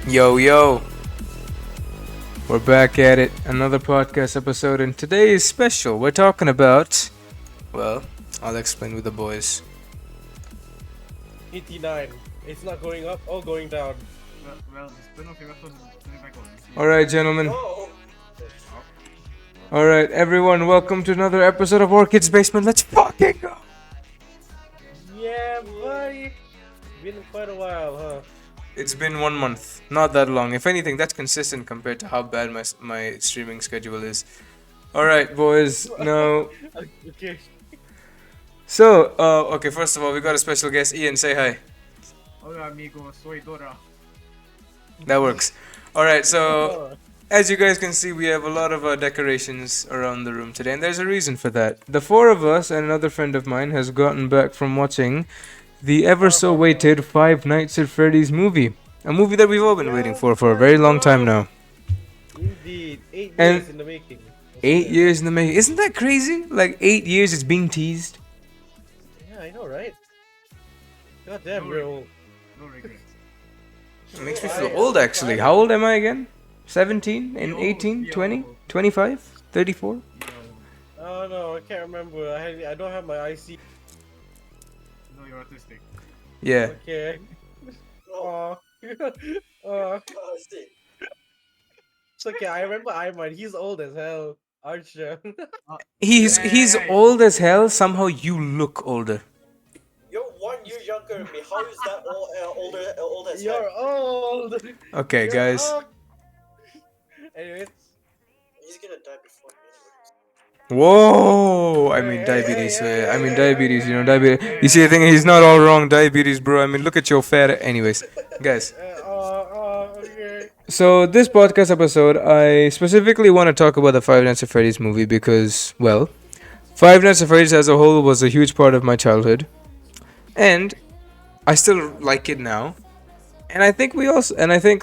Yo, yo, we're back at it. Another podcast episode, and today is special. We're talking about, well, I'll explain with the boys. 89. It's not going up or going down. Well, the spin-off episode is coming back on. Alright, gentlemen. Oh! Alright, everyone, welcome to another episode of Orchid's Basement. Let's fucking go! Yeah, buddy! Been quite a while, huh? It's been 1 month. Not that long. If anything, that's consistent compared to how bad my streaming schedule is. Alright, boys, now. Okay. So, okay, first of all, we got a special guest. Ian, say hi. Hola amigo, soy Dora. That works. Alright, so. Oh, As you guys can see, we have a lot of decorations around the room today, and there's a reason for that. The four of us and another friend of mine has gotten back from watching the ever-so-awaited Five Nights at Freddy's movie. A movie that we've all been waiting for a very long time now. indeed. 8 And- years in the making. 8 years in the making. Isn't that crazy? Like, 8 years it's being teased. Yeah, I know, right? God damn, No bro. No regrets. It makes me feel old, actually. How old am I again? 17? And Yo, 18? yo. 20? 25? 34? Oh no, I can't remember. I don't have my IC. No, you're autistic. Yeah. Okay. Oh. Oh. It's okay, I remember Ayman. He's old as hell. Archer. He's old as hell. Somehow you look older. You're 1 year younger than me. How is that old as You're hell? old. Okay, You're guys. old. Anyways. He's gonna die before me. Whoa! I mean diabetes. I mean diabetes. You know diabetes. You see the thing? He's not all wrong. Diabetes, bro. I mean look at your fat. Anyways, guys. Okay. So this podcast episode, I specifically want to talk about the Five Nights at Freddy's movie because, well, Five Nights at Freddy's as a whole was a huge part of my childhood, and I still like it now. And I think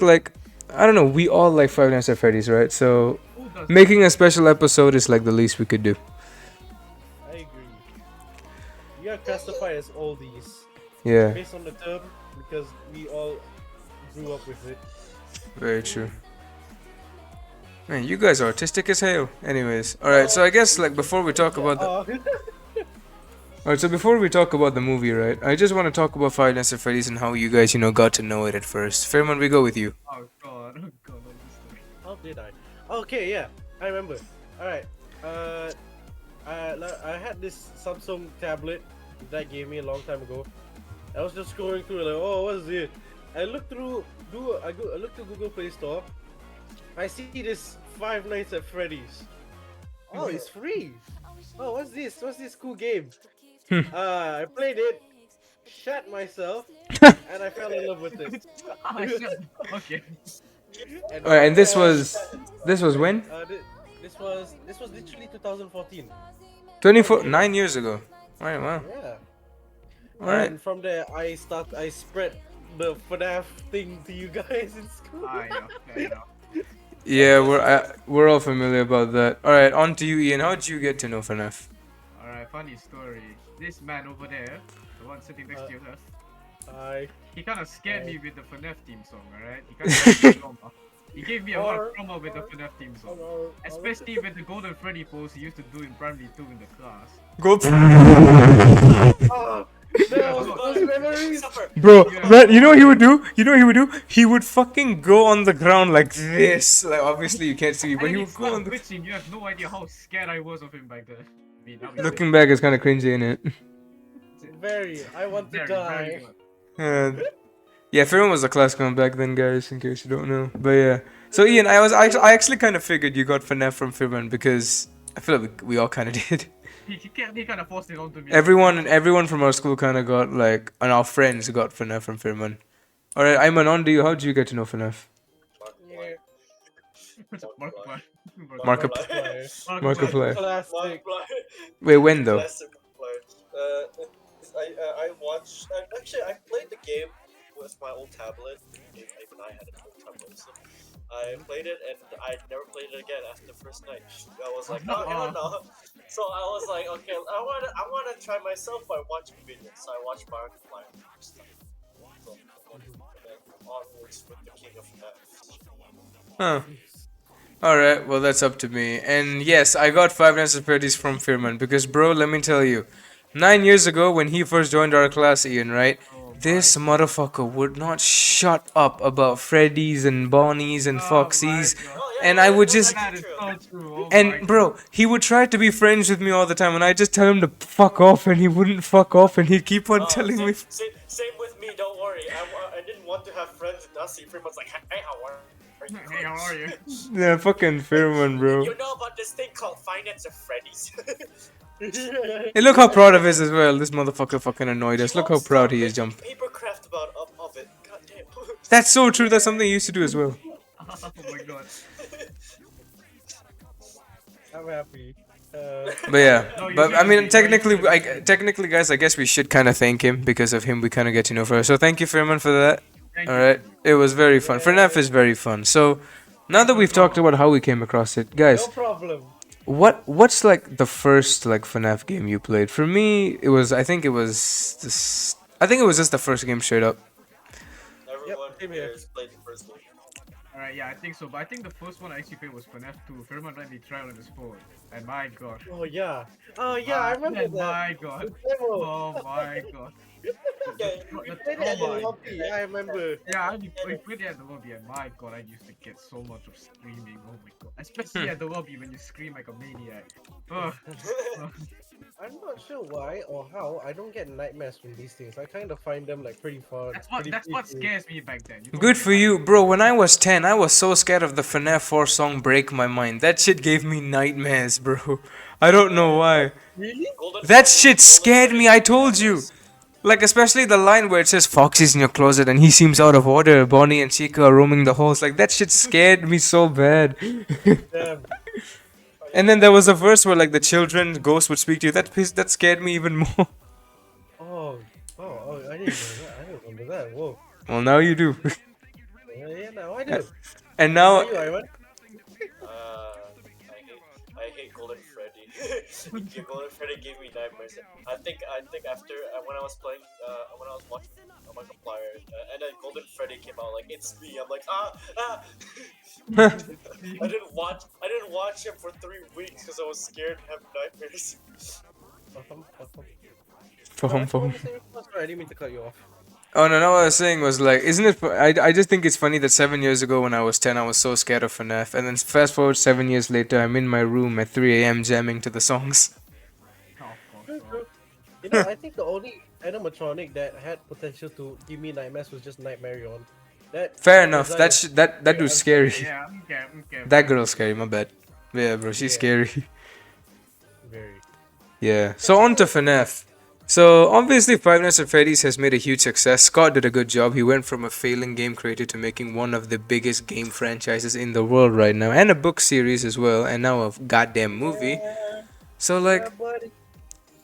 like, I don't know, we all like Five Nights at Freddy's, right? So Who does making a special episode is like the least we could do. I agree. We are classified as oldies Yeah, based on the term because we all grew up with it. very true. Man, you guys are autistic as hell. Anyways, alright, so I guess like before we talk about the Alright, so before we talk about the movie, right, I just want to talk about Five Nights at Freddy's and how you guys, got to know it at first. Fairmont, we go with you. Oh god, oh god, not this story. How did I? Okay, yeah, I remember. Alright, I had this Samsung tablet that gave me a long time ago. I was just scrolling through like, oh, what's it? I looked through, I looked through Google Play Store. I see this Five Nights at Freddy's. Oh, it's free. Oh, what's this? What's this cool game? I played it, shat myself, and I fell in love with it. Ah, shit. Okay. Alright, and this was when? This was literally 2014. 9 years ago. Alright, wow. Yeah. Alright. And from there, I spread the FNAF thing to you guys in school. Ah, yeah, fair enough. Yeah, we're all familiar about that. Alright, on to you, Ian. How did you get to know FNAF? Alright, funny story. This man over there, the one sitting next to us, he kind of scared me with the FNAF theme song, alright? He kind of gave me trauma. He gave me a lot of trauma with the FNAF theme song. Especially with the Golden Freddy pose he used to do in primary 2 in the class. Go. Oh, those memories. Bro, Yeah. man, you know what he would do? He would fucking go on the ground like this. Like, obviously you can't see me, but he And then would he'd go start on the... twitching. You have no idea how scared I was of him back then. I mean, that was Looking back, it's kind of cringy, innit? Very. I want to very, die. very good. Yeah, Fairmont was a class clown back then, guys, in case you don't know. But yeah. So Ian, I actually kind of figured you got FNAF from Fairmont because I feel like we all kind of did. He kind of forced it onto me. Everyone from our school kind of got like, and our friends got FNAF from Fairmont. All right, Ayman, on to you. How did you get to know FNAF? Yeah. Markiplier. Markiplier. Markiplier. Markiplier. Classic. Wait, when though? Classic Markiplier. I watched. Actually, I played the game with my old tablet. Even I had an old tablet. So I played it and I never played it again after the first night. I was like, no, no. So I was like, okay, I wanna try myself by watching videos. So I watched Markiplier first time. So, onwards with the King of FNAF. Huh. Alright, well, that's up to me. And yes, I got Five Nights at Freddy's from Firman because, bro, let me tell you, 9 years ago when he first joined our class, Ian, right? Oh This my god. motherfucker would not shut up about Freddy's and Bonnies and Oh my Foxies. god. Oh yeah, And no, I would that's just. That actually is true. so true. Oh my And, god. bro, he would try to be friends with me all the time, and I just tell him to fuck off, and he wouldn't fuck off, and he'd keep on telling same, me. same with me. Don't worry. I didn't want to have friends with Dusty. Pretty much like, hey, how are you? Hey, how are you? Yeah, fucking Firman, bro. You know about this thing called Finance of Freddy's? Hey, look how proud of us as well. This motherfucker fucking annoyed us. Look how proud he is, Jump. Papercraft of it. God damn. That's so true. That's something he used to do as well. Oh my god. I'm happy. But yeah, No, you but I shouldn't mean, be. No, you technically, shouldn't be. technically, guys, I guess we should kind of thank him because of him. We kind of get to know Firman. So thank you, Firman, for that. Thank All you. right, it was very fun. FNAF is very fun. So now that we've talked about how we came across it, guys, No problem. what's like the first like FNAF game you played? For me, it was. I think it was this. I think it was just the first game straight up. Everyone same here here. has played the first one. Alright, yeah, I think so. But I think the first one I actually played was FNAF 2. Firman let me try on his phone. And my god. Oh yeah. Oh yeah, I remember And that. my god. The demo. Oh my god. Okay, We The- played it at the oh my- lobby. I remember. Yeah, we played it at the lobby, and my god, I used to get so much of screaming. Oh my god, especially at the lobby when you scream like a maniac. Ugh. I'm not sure why or how I don't get nightmares from these things. I kind of find them like pretty fun. That's what scares me back then. You don't Good get for you, bro. When I was 10, I was so scared of the FNAF 4 song "Break My Mind." That shit gave me nightmares, bro. I don't know why. Really? That shit scared me. I told you. Like, especially the line where it says Foxy's in your closet and he seems out of order. Bonnie and Chica are roaming the halls. Like, that shit scared me so bad. Damn. And then there was a verse where, like, the children ghost would speak to you. That scared me even more. Oh, I didn't know that. I didn't remember that. Whoa. Well, now you do. Yeah, now I do. And How now, are you, Ivan? I hate Golden Freddy. Golden Freddy gave me nightmares. I think after when I was playing when I was watching Markiplier and then Golden Freddy came out like it's me. I'm like ah. I didn't watch him for 3 weeks because I was scared and have nightmares. Faham, faham. Sorry, I didn't mean to cut you off. Oh no, what I was saying was like, isn't it? I just think it's funny that 7 years ago when I was 10, I was so scared of FNAF, and then fast forward 7 years later, I'm in my room at 3 a.m. jamming to the songs. Oh, True, fuck, true. You know, I think the only animatronic that had potential to give me nightmares was just Nightmare on. That Fair enough. design is That very dude's scary. yeah, okay. That girl's scary. My bad. Yeah, bro, she's Yeah. scary. very. Yeah. So on to FNAF. So obviously, Five Nights at Freddy's has made a huge success. Scott did a good job. He went from a failing game creator to making one of the biggest game franchises in the world right now, and a book series as well, and now a goddamn movie. So like, Yeah,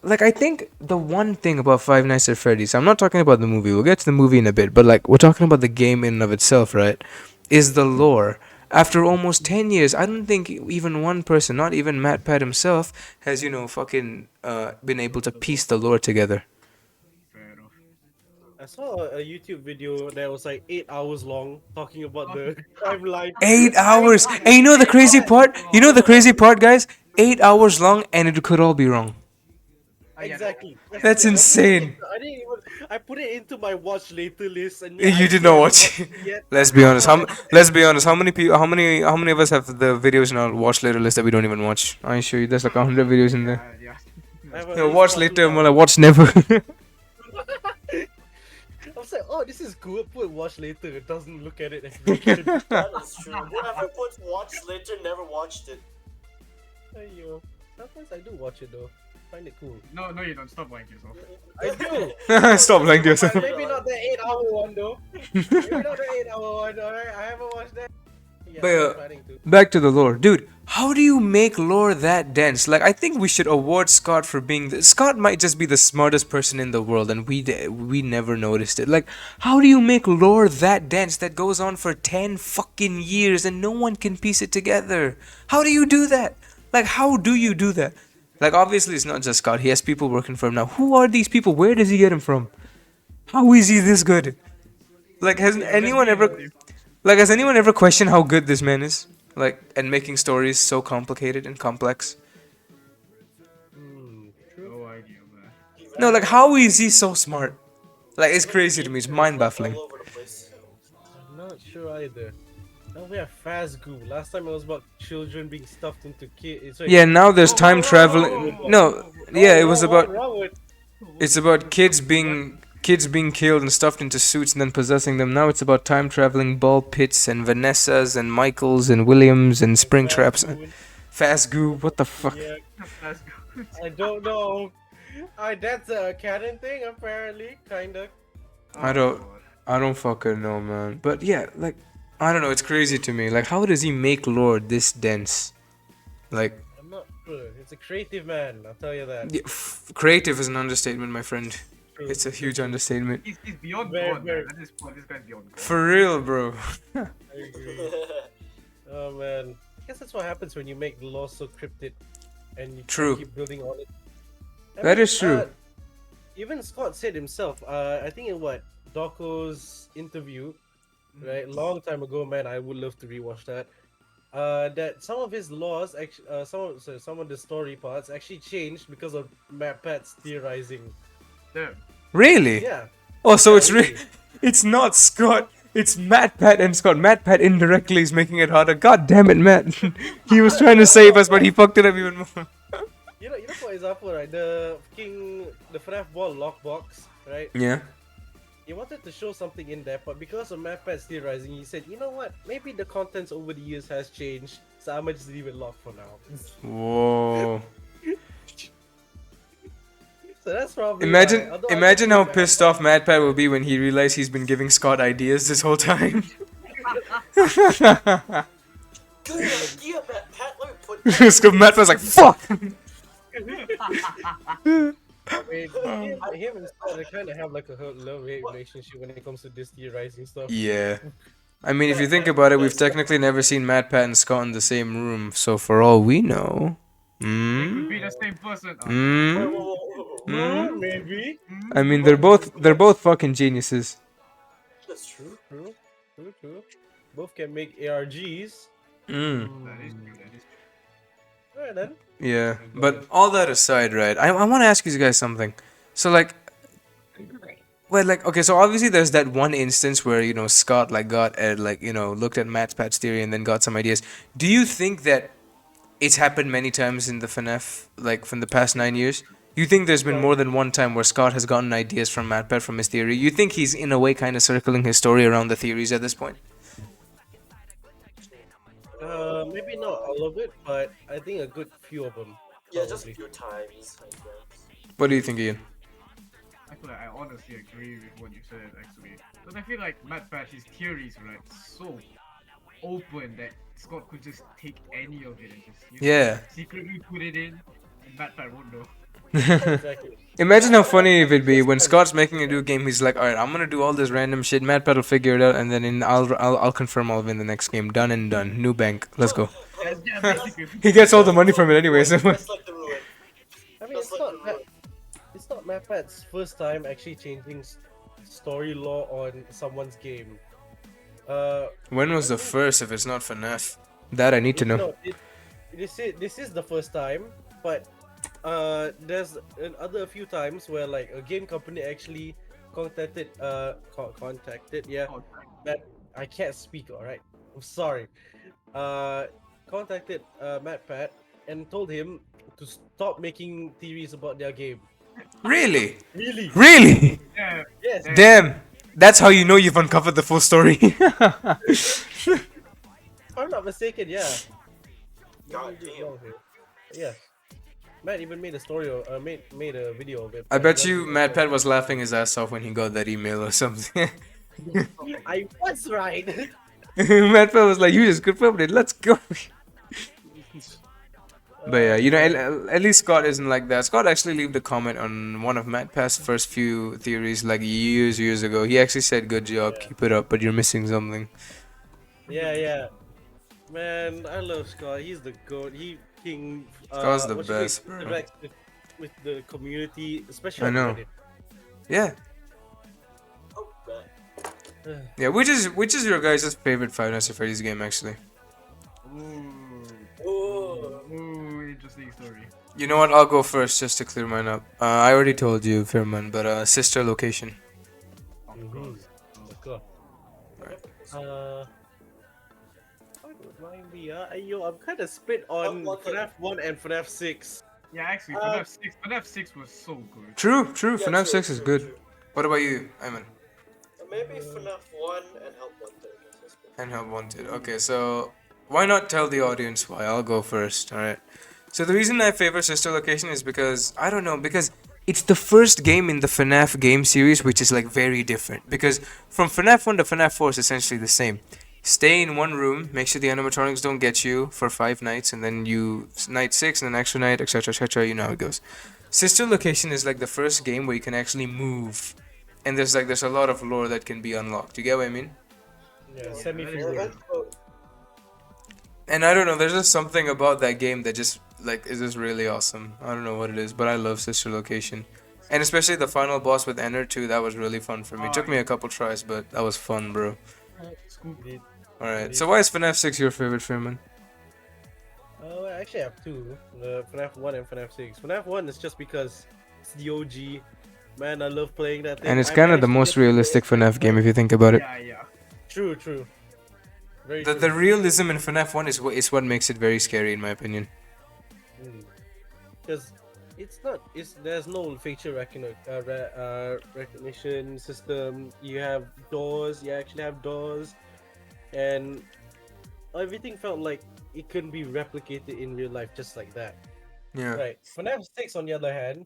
buddy. I think the one thing about Five Nights at Freddy's, I'm not talking about the movie. We'll get to the movie in a bit, but like we're talking about the game in and of itself, right? Is the lore. After almost 10 years, I don't think even one person, not even Matt Pat himself, has fucking been able to piece the lore together. Fair enough. I saw a YouTube video that was like 8 hours long talking about the timeline. 8 hours. And you know the crazy part? You know the crazy part, guys? 8 hours long, and it could all be wrong. Exactly. That's insane. I didn't even. I put it into my watch later list, and You I did not still watch haven't it. watched yet. Let's be honest. Let's be honest. How many people? How many of us have the videos in our watch later list that we don't even watch? I assure you, there's like 100 videos in there. Yeah. I have at Yeah, least watch about later, 2 more like watch never. I was like, oh, this is cool. Put watch later. It doesn't look at it as mentioned. That is true. Whoever put watch later never watched it. Aiyo. Sometimes I do watch it though. Find it cool. No, you don't. Stop lying to yourself. I do. Stop lying to yourself. Maybe not the 8-hour one though. Maybe not the 8-hour one. Alright, I haven't watched that. Yeah, But, I'm planning to. Back to the lore, dude. How do you make lore that dense? Like, I think we should award Scott for being. Scott might just be the smartest person in the world, and we never noticed it. Like, how do you make lore that dense that goes on for 10 fucking years and no one can piece it together? How do you do that? Like, how do you do that? Like, obviously, it's not just Scott. He has people working for him now. Who are these people? Where does he get them from? How is he this good? Like, has Yeah, anyone best ever, game. like, has anyone ever questioned how good this man is? Like, and making stories so complicated and complex. True. No idea, man. No, like, how is he so smart? Like, it's crazy to me. It's It's mind like baffling. all over the place. I'm not sure either. Now we have fast goo. Last time it was about children being stuffed into kids. Yeah, now there's time Whoa, traveling. whoa, No, whoa, yeah, it was about wrong with it's about kids being killed and stuffed into suits and then possessing them. Now it's about time traveling ball pits and Vanessas and Michaels and Williams and spring traps. fast goo? Fast goo. What the fuck? Yeah, Let's go. I don't know. That's a canon thing, apparently, kinda. I don't. I don't fucking know, man. But yeah, like, I don't know. It's crazy to me. Like, how does he make lore this dense? Like, I'm not sure. It's a creative man, I'll tell you that. yeah, creative is an understatement, my friend. True. It's a huge understatement. He's beyond Very, God, very- man. At this point, this guy's beyond God. For real, bro. I agree. Oh man, I guess that's what happens when you make the law so cryptic, and you True. keep building on it. That is true. Even Scott said himself. I think in what Doco's interview, right, long time ago, man. I would love to rewatch that. That some of his laws, actually, some of the story parts actually changed because of MatPat's theorizing. Damn. Really? Yeah, Oh, so Yeah, it's it's not Scott. It's Matt, Pat, and Scott. Matt, Pat indirectly is making it harder. God damn it, Matt. He was trying to save us, but he fucked it up even more. you know, for example, right, the FNAF ball lockbox, right? Yeah. He wanted to show something in there, but because of MatPat's theorizing, he said, you know what? Maybe the contents over the years has changed, so I'ma just leave it locked for now. Whoa. So that's probably Imagine, why. Although I imagine guess how Matt- pissed off Matt Pat will be when he realizes he's been giving Scott ideas this whole time. Good idea, Pat. Let me put that. Scott Matt Pat's like, fuck. I mean, him and Scott, they kind of have like a love-hate relationship when it comes to this theorizing stuff. Yeah. I mean, if you think about it, we've technically never seen Matt Pat and Scott in the same room, so for all we know. Could Mm, be the same person. Whoa, mm, whoa, whoa, whoa, whoa. mm. Maybe. I mean, they're both fucking geniuses. That's true. True. Both can make ARGs. Mm. That is true. That is true. Alright then. Yeah, but all that aside, right? I want to ask you guys something. So like, well, like, okay, so obviously there's that one instance where Scott like got like looked at Matt's Pat's theory and then got some ideas. Do you think that it's happened many times in the FNAF, like from the past 9 years? You think there's been more than one time where Scott has gotten ideas from Matt Pat from his theory? You think he's in a way kind of circling his story around the theories at this point? Maybe not all of it, but I think a good few of them. Yeah, just a probably. few times, I guess. What do you think, Ian? I feel like I honestly agree with what you said, actually. Because I feel like Matt Pat, his theories, right, so open that Scott could just take any of it and just Yeah. secretly put it in, and Matt Pat won't know. Exactly. Imagine how funny it would be when Scott's making a new game. He's like, "All right, I'm gonna do all this random shit. Matt Pat will figure it out, and then I'll confirm all of it in the next game. Done and done. New bank. Let's go." Yeah, basically. He gets all the money from it anyway. So Just like the ruin. I mean, Just like the ruin. it's not MatPat's first time actually changing story law on someone's game. when was the first? If it's not FNAF, that I need to know. No, this is the first time, but there's a few times where like a game company actually contacted Matt. I can't speak. All right, I'm sorry. Contacted Matt Pat and told him to stop making theories about their game. Really? Really? Really? Yeah. Yes. Damn. That's how you know you've uncovered the full story. If I'm not mistaken, yeah. God Maybe damn. wrong here. Yeah. Matt even made a story or made a video of it. I but bet he you doesn't- Matt Pat was laughing his ass off when he got that email or something. I was right. Matt Pat was like, "You just confirmed it. Let's go." But yeah, at least Scott isn't like that. Scott actually left a comment on one of Matt Pat's first few theories like years ago. He actually said, "Good job, keep it up, but you're missing something." Yeah. Man, I love Scott. He's the goat. He king. Scott's the what should we best, bro. interact with the community, especially I on know. Reddit. Yeah. Oh, God. Yeah, which is your guys' favorite Five Nights at Freddy's game actually? Interesting story. You know what? I'll go first just to clear mine up. I already told you, Firman, but Sister Location. Of Mhm. course. Of course. What would mine be? Yo, I'm kind of split on Wanted. FNAF 1 and FNAF 6. Yeah, actually, Uh, FNAF 6 was so good. True, true. yeah, FNAF true, 6 is true, good. true. What about you, Ayman? Maybe FNAF 1 and Help Wanted. I guess that's good. Handheld Wanted. Okay, so why not tell the audience why? I'll go first. All right. So the reason I favor Sister Location is because I don't know, because it's the first game in the FNAF game series which is like very different. Because from FNAF 1 to FNAF 4 is essentially the same. Stay in one room, make sure the animatronics don't get you for 5 nights, and then you night 6 and then extra night, etc., etc. You know how it goes. Sister Location is like the first game where you can actually move, and there's a lot of lore that can be unlocked. You get what I mean? Yeah, Yeah, semi that free is roam. true. And I don't know, there's just something about that game that just like is just really awesome. I don't know what it is, but I love Sister Location. And especially the final boss with Enter too, that was really fun for me. It Oh, took me yeah. a couple tries, but that was fun, bro. Scoop. Indeed. Alright, so why is FNAF 6 your favorite, Firman? I actually have two. FNAF 1 and FNAF 6. FNAF 1 is just because it's the OG. Man, I love playing that thing. And it's I kind of the managed most to get to realistic FNAF game if you think about it. Yeah, yeah. True, true. Very The true. realism in FNAF 1 is what makes it very scary in my opinion. Because there's no facial recognition system. You have doors. You actually have doors, and everything felt like it couldn't be replicated in real life just like that. Yeah. Right. FNAF 6, on the other hand,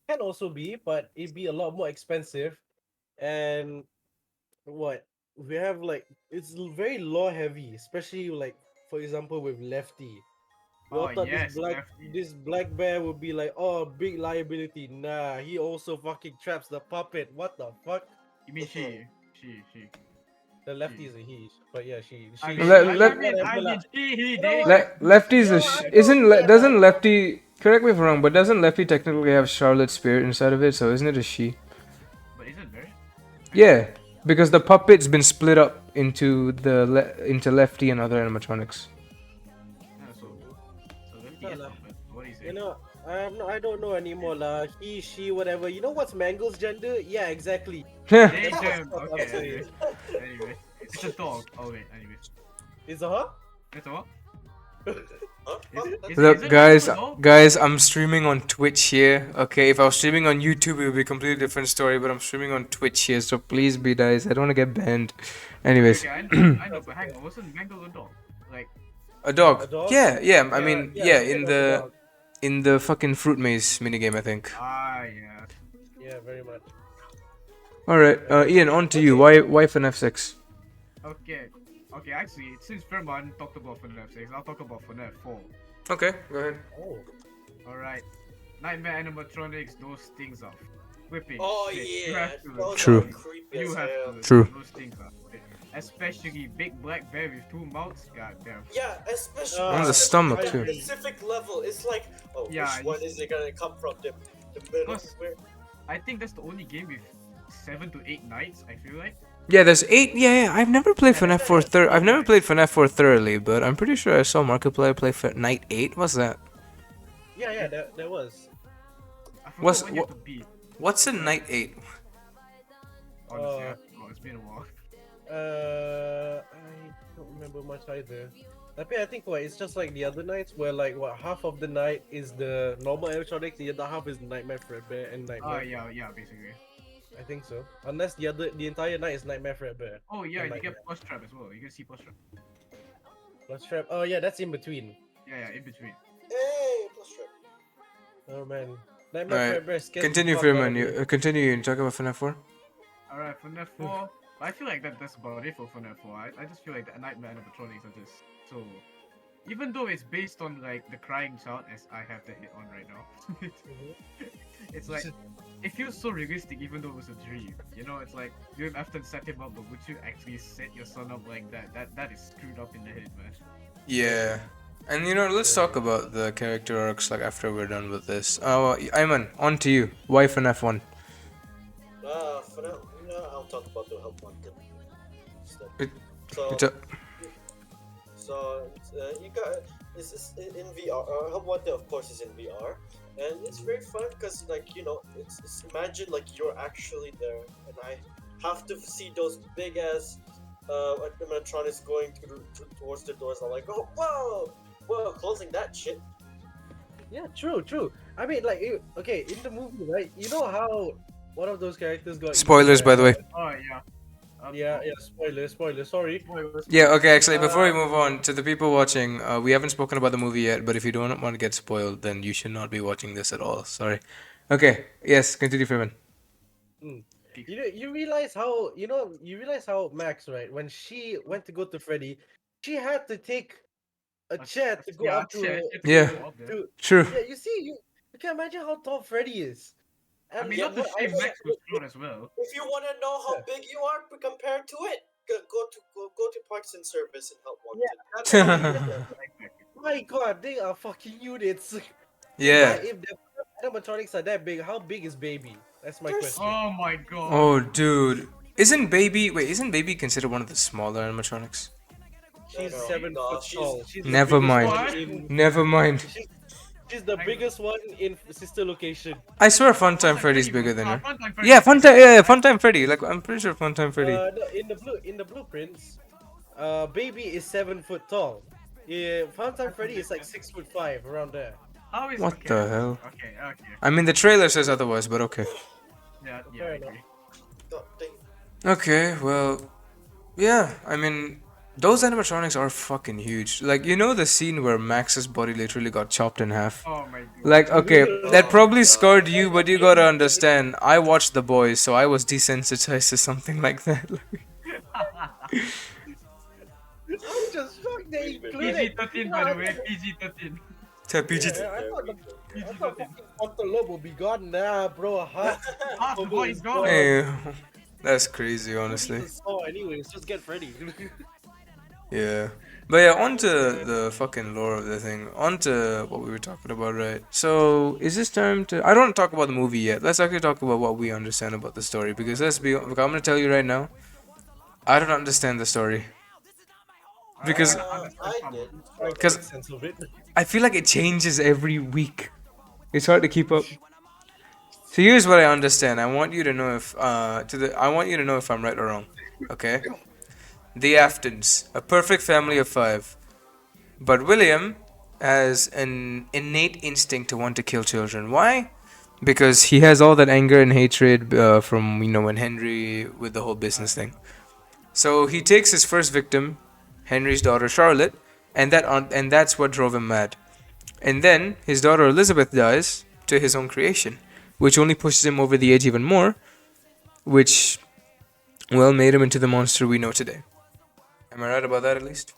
can also be, but it'd be a lot more expensive. And what we have, like, it's very lore heavy, especially like, for example, with Lefty. We all Oh, thought yes, Lefty. this black bear would be like, oh, big liability. Nah, he also fucking traps the puppet. What the fuck? You mean she. The Lefty is a he, but yeah, she. I she mean, Let- I, let- I mean, I whatever lah. mean, he, You know they. what? Lefty's You a know, I don't isn't care, doesn't man. Lefty, correct me if I'm wrong, but doesn't Lefty technically have Charlotte's spirit inside of it? So isn't it a she? But isn't there? Yeah, because the puppet's been split up into into Lefty and other animatronics. Yeah, so Lefty Yeah, is lah. puppet. What do you say? You know, I don't know anymore lah. He, she, whatever. You know what's Mango's gender? Yeah, exactly. They That's them. what I'm Okay, saying. anyway. It's a dog. Oh, wait, anyway. Is it her? That's all? Huh? Look, it guys, a dog? guys, I'm streaming on Twitch here. Okay, if I was streaming on YouTube, it would be a completely different story. But I'm streaming on Twitch here, so please be nice. I don't want to get banned. Anyways, Okay, I know, but hang on. Wasn't Mango a dog? Like, a dog. A dog? Yeah, yeah. I mean, yeah, it in was a dog. the fucking fruit maze minigame, I think. yeah. Yeah, very much. All right, Ian, on to you. Why FNAF 6? Okay. Okay, actually, since Fairmont talked about FNAF 6, I'll talk about FNAF 4. Okay, go ahead. Oh. Alright. Nightmare animatronics, those things are whipping. Oh shit. You yeah, have to. those True. are creepy You as have hell. to. True. Those things are. Especially big black bear with 2 mouths. God damn. Yeah, especially On the it's stomach, at a too. Specific level, it's like, oh, Yeah, which one is it gonna come from? The middle? Because- Where? I think that's the only game with 7 to 8 nights, I feel like. Yeah, there's 8. Yeah. I've never played FNAF 4 I've never played FNAF 4 thoroughly, but I'm pretty sure I saw Markiplier play Night 8. What's that? Yeah, that was. I forgot What's- what you have to beat. What's a Night 8? Honestly, I forgot. It's been a while. I don't remember much either. I think it's just like the other nights where like half of the night is the normal animatronics, the other half is Nightmare Fredbear and Nightmare. Yeah, basically. I think so. Unless the entire night is Nightmare Fredbear. Oh, yeah, And and you Nightmare. get Push Trap as well. You can see Push Trap. Plus Trap. Oh yeah, that's in between. Yeah, in between. Hey, plus trip. Oh man. Nightmare Alright, Fredbear scares continue, the fuck out of Firman. me. You continue. You talk about FNAF 4. Alright, FNAF 4. I feel like that's about it for FNAF 4. I just feel like the Nightmare animatronics are just so. Even though it's based on like the crying child, as I have the hit on right now, it's like it feels so realistic, even though it was a dream. You know, it's like you have often set him up, but would you actually set your son up like that? That is screwed up in the head, man. Yeah. And let's talk about the character arcs like after we're done with this. Ayman, on to you. Why FNAF 1? For now, I'll talk about the Help Wanted. So, It's a- you got this is in VR. Hub Wonder, of course, is in VR, and it's very fun because, like, it's imagine like you're actually there, and I have to see those big ass animatronics going towards the doors. I'm like, oh, whoa, closing that shit. Yeah, true. I mean, like, okay, in the movie, right? You know how one of those characters got Spoilers, eaten by the way. Oh yeah. Yeah. Spoiler. Sorry. Yeah, okay, actually, before we move on to the people watching, we haven't spoken about the movie yet, but if you don't want to get spoiled, then you should not be watching this at all. Sorry. Okay, yes, continue, Freeman. You realize how Max, right? When she went to go to Freddy, she had to take a chair to go up to Yeah. to True. yeah. You can imagine how tall Freddy is. I And mean, not to say Max was short as well. If you want to know how big you are compared to it, go to Parks and Service and Help Wanted. That's how big you are. my God, they are fucking units. Yeah. If the animatronics are that big, how big is Baby? That's my There's- question. Oh my god. Oh, dude. Isn't Baby considered one of the smaller animatronics? She's No, 7 no, foot she's- tall. She's the Never biggest mind. one in- Never mind. She's the biggest one in Sister Location. I swear Funtime Freddy's bigger than her. Funtime Freddy. Yeah, Funtime Freddy. Like, I'm pretty sure Funtime Freddy. No, in the blueprints, Baby is 7 foot tall. Yeah, Funtime Freddy is like 6'5", around there. How is What okay. the hell? Okay. I mean, the trailer says otherwise, but okay. Yeah, I Fair enough. agree. God dang. Okay, well, yeah, I mean, those animatronics are fucking huge. Like, you know the scene where Max's body literally got chopped in half? Oh my god. Like, okay, that probably scarred you, but you gotta understand, I watched The Boys, so I was desensitized to something like that. I'm just shocked they included. PG-13 by the way, PG-13. PG. I thought fucking frontal lobe would be gone. Nah, bro. Half Half the body's gone. Hey, that's crazy, honestly. Anyways, just get ready. Yeah. But yeah, on to the fucking lore of the thing. On to what we were talking about, right? So, is this time to... I don't want to talk about the movie yet. Let's actually talk about what we understand about the story. Because I'm going to tell you right now, I don't understand the story. Because I did. Because- sense of it. I feel like it changes every week. It's hard to keep up. So here's what I understand. I want you to know if I'm right or wrong. Okay? The Aftons, a perfect family of 5. But William has an innate instinct to want to kill children. Why? Because he has all that anger and hatred from when Henry with the whole business thing. So he takes his first victim, Henry's daughter Charlotte, and that's what drove him mad. And then his daughter Elizabeth dies to his own creation, which only pushes him over the edge even more, which made him into the monster we know today. Am I right about that at least?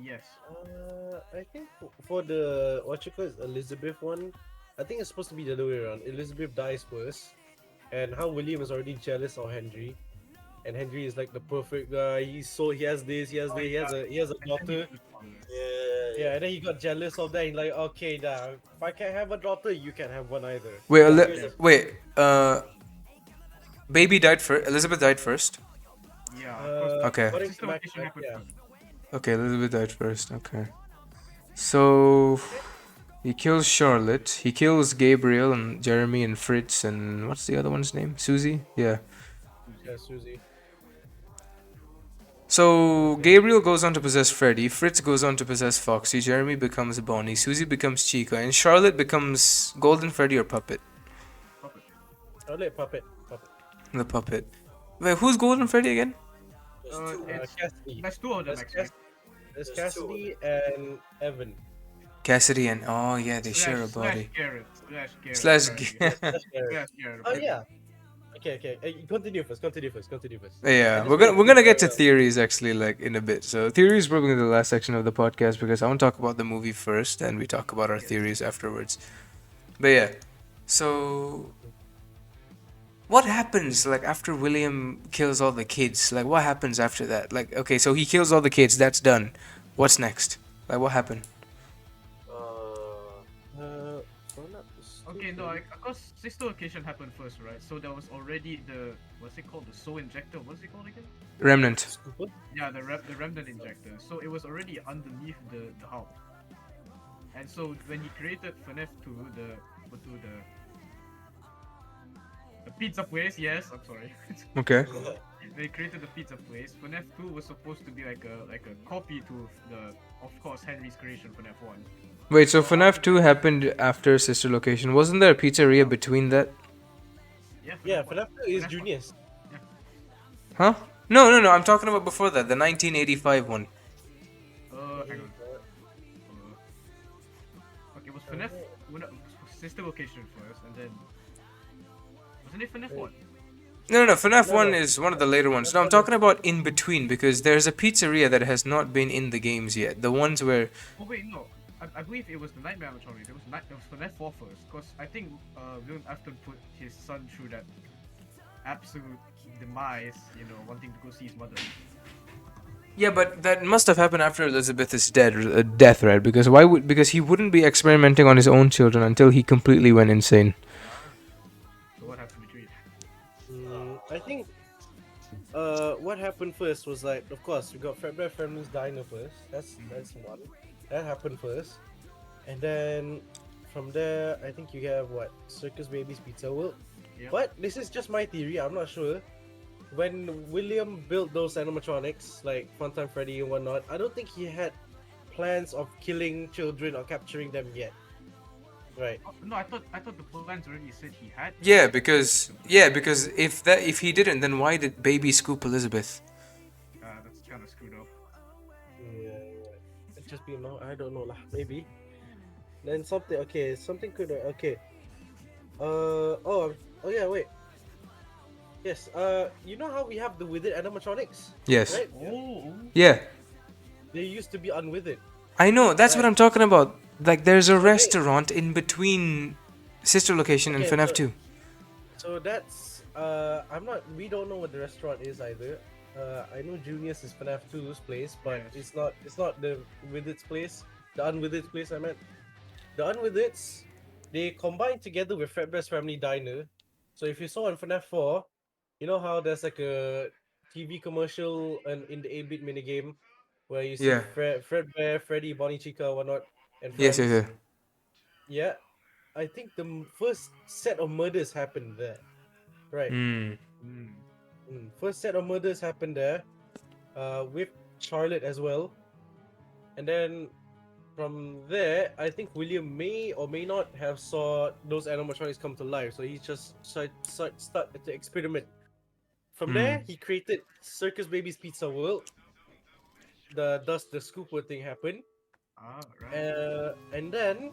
Yes. I think for the Elizabeth one, I think it's supposed to be the other way around. Elizabeth dies first, and how William is already jealous of Henry, and Henry is like the perfect guy. He has a daughter. Yeah, and then he got jealous of that. He's like, okay, now if I can't have a daughter, you can't have one either. Wait. Baby died first. Elizabeth died first. Yeah. Okay. according to Max, Location happened yeah. first. Okay, Elizabeth died first. Okay. So he kills Charlotte. He kills Gabriel and Jeremy and Fritz and what's the other one's name? Susie? Yeah. Yeah, Susie. So Gabriel goes on to possess Freddy. Fritz goes on to possess Foxy. Jeremy becomes Bonnie. Susie becomes Chica, and Charlotte becomes Golden Freddy or Puppet. Puppet. The Puppet. Wait, who's Golden Freddy again? Cassidy. There's 2 of them actually. There's Cassidy and Evan. Cassidy and they share a body. Slash Slash. Garrett. Oh yeah. Okay. Continue first. Yeah, we're gonna get to theories actually like in a bit. So theories probably the last section of the podcast because I want to talk about the movie first and we talk about our theories afterwards. But yeah, so what happens like after William kills all the kids? Like what happens after that? Like okay, so he kills all the kids. That's done. What's next? Like what happened? Okay, no, because sister location happened first, right? So there was already the what's it called? The soul injector. What's it called again? Remnant. Scooper? Yeah, the remnant injector. So it was already underneath the house. And so when he created FNAF 2, the pizza place, yes, I'm sorry. Okay. They created the pizza place. FNAF 2 was supposed to be like a copy to the, of course, Henry's creation FNAF 1. Wait, so FNAF 2 happened after Sister Location. Wasn't there a pizzeria between that? Yeah, Yeah, FNAF 1. FNAF 2 is FNAF 1. Juniors. Huh? No. I'm talking about before that, the 1985 one. Hang on. Okay, it was FNAF sister location first, and then wasn't it FNAF 1? No. FNAF No, 1 no. is one of the later ones. No, I'm talking about in between because there's a pizzeria that has not been in the games yet. The ones where. Oh wait, no. I believe it was the Nightmare animatronic. It was FNAF 4 first, because I think William Afton put his son through that absolute demise, wanting to go see his mother. Yeah, but that must have happened after Elizabeth's death, right? Because he wouldn't be experimenting on his own children until he completely went insane. So what happened between? I think what happened first was like, of course, we got Fredbear Family's Diner first. That's one. That happened first. And then from there, I think you have what? Circus Baby's Pizza World. Yep. But this is just my theory, I'm not sure. When William built those animatronics, like Funtime Freddy and whatnot, I don't think he had plans of killing children or capturing them yet. Right. Oh, no, I thought the plans already said he had. Yeah, because if he didn't, then why did Baby scoop Elizabeth? That's kind of screwed up. Yeah, it just be no, I don't know lah. Maybe. Then something could okay. Oh yeah, wait. Yes. You know how we have the withered animatronics? Yes. Right. Oh. Yeah, They used to be unwithered. I know. That's what Right. I'm talking about. Like, there's a So, wait. restaurant in between Sister Location and Okay, FNAF so- 2. So that's we don't know what the restaurant is either. I know Junius is FNAF 2's place, but Yes. it's not the Withered's place. The Unwithered's place I meant. The Unwithered's, they combined together with Fredbear's Family Diner. So if you saw in FNAF 4, you know how there's like a TV commercial and in the 8-bit minigame where you see Yeah. Fredbear, Freddy, Bonnie Chica, whatnot, and Yes, friends. yes. Yeah, I think the first set of murders happened there. Right. Hmm. First set of murders happened there, with Charlotte as well, and then from there, I think William may or may not have saw those animatronics come to life, so he just started to experiment. From there, he created Circus Baby's Pizza World. Thus the Scooper thing happened, Right. and then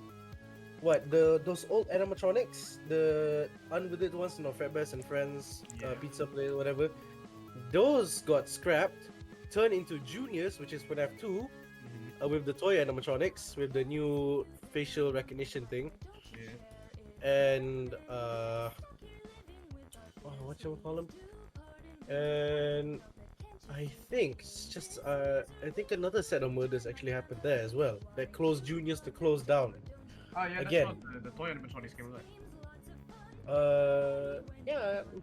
what those old animatronics, the unwithered ones, Fredbear's and Friends, Yeah. Pizza Place, whatever, those got scrapped, turned into Juniors, which is FNAF 2, with the toy animatronics, with the new facial recognition thing, Yeah. and what you call them? And I think another set of murders actually happened there as well. That closed Juniors to close down. Ah, yeah, Again. that's what the toy animatronics came alive.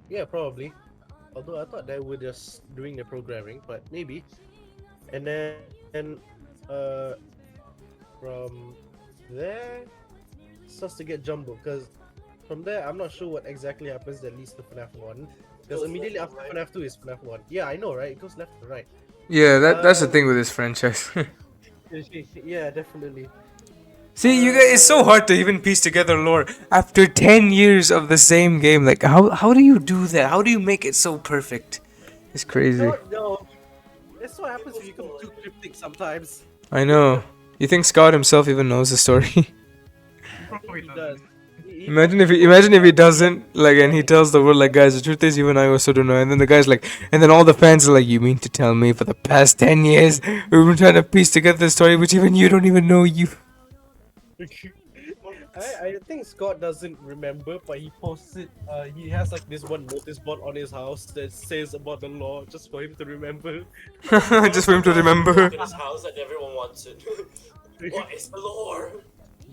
Yeah, probably. Although I thought they were just doing the programming, but maybe. And then, from there, it starts to get jumbled because from there, I'm not sure what exactly happens that leads to FNAF 1. Because Goes immediately left after to right. FNAF 2 is FNAF 1. Yeah, I know, right? It goes left to right. Yeah, that's the thing with this franchise. Yeah, definitely. See, you guys, it's so hard to even piece together lore after 10 years of the same game. Like, how do you do that? How do you make it so perfect? It's crazy. No, that's what happens when you become too cryptic sometimes. I know. You think Scott himself even knows the story? He probably He does. does. Imagine if he doesn't, like, and he tells the world, like, guys, the truth is, you and I also don't know. And then the guy's like, and then all the fans are like, you mean to tell me for the past 10 years we've been trying to piece together the story, which even you don't even know you. I think Scott doesn't remember, but he posts it. He has like this one notice board on his house that says about the law, just for him to remember. Just for him to remember. In his house and everyone wants it. What is the lore?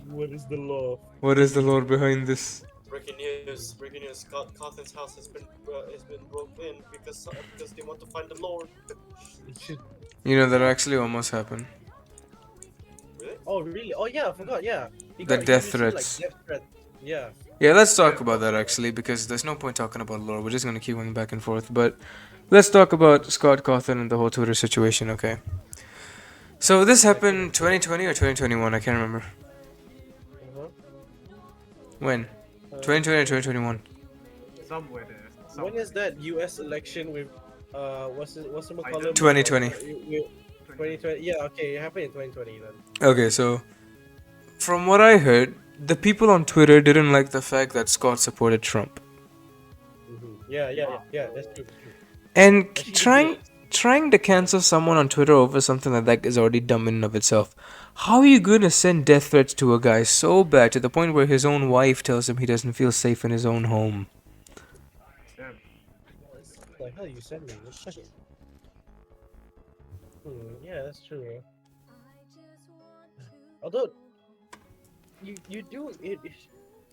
What is the law? What is the lore behind this? Breaking news! Breaking news! Cawthon's house has been broken in because they want to find the Lord. You know, that actually almost happened. Really? Oh really? Oh yeah, I forgot. Yeah, The he death received, like threats. death threats. Yeah. Yeah, let's talk about that actually, because there's no point talking about lore. We're just gonna keep going back and forth. But let's talk about Scott Cawthon and the whole Twitter situation, okay? So this happened 2020 or 2021, I can't remember. Uh-huh. When? 2020 or 2021? Somewhere there. When is that U.S. election with what's the McCollum? 2020. 2020. Yeah, okay, it happened in 2020 then. Okay, so from what I heard, the people on Twitter didn't like the fact that Scott supported Trump. Yeah. That's true. And Actually, trying to cancel someone on Twitter over something like that is already dumb in and of itself. How are you gonna send death threats to a guy so bad to the point where his own wife tells him he doesn't feel safe in his own home? Damn. What the hell you sent me? Yeah, that's true. Although you do it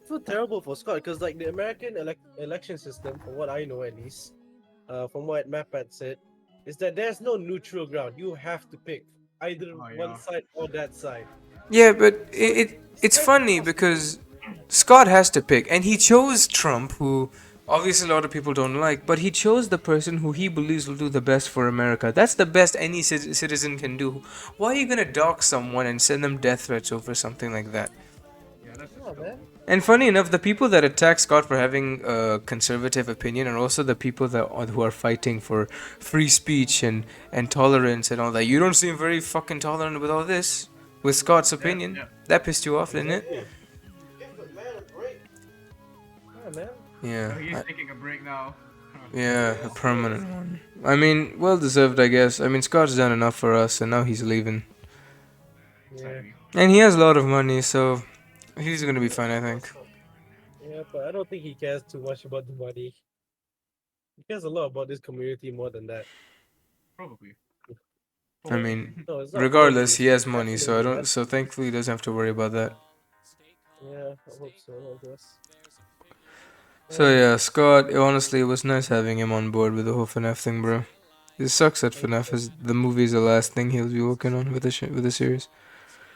feel terrible for Scott because like the American election system, from what I know at least, from what MapPad said, is that there's no neutral ground. You have to pick either one side or that side. Yeah, but it's funny because Scott has to pick, and he chose Trump, who obviously a lot of people don't like, but he chose the person who he believes will do the best for America. That's the best any citizen can do. Why are you gonna dox someone and send them death threats over something like that? Yeah, that's Oh man. And funny enough, the people that attack Scott for having a conservative opinion are also the people who are fighting for free speech and tolerance and all that. You don't seem very fucking tolerant with all this. With Scott's opinion. yeah. That pissed you off, didn't it? Give a man a break. Yeah, man. Yeah. So he's taking a break now. Yeah, a permanent one. I mean, well deserved, I guess. I mean, Scott's done enough for us, and now he's leaving. Yeah. And he has a lot of money, so he's gonna be fine, I think. Yeah, but I don't think he cares too much about the money. He cares a lot about this community more than that. Probably. I mean, No, it's not regardless, probably. he has money, so I Definitely, don't. So thankfully, he doesn't have to worry about that. Yeah, I hope so. I guess. So yeah, Scott. Honestly, it was nice having him on board with the whole FNAF thing, bro. It sucks that FNAF is the movie is the last thing he'll be working on with the series.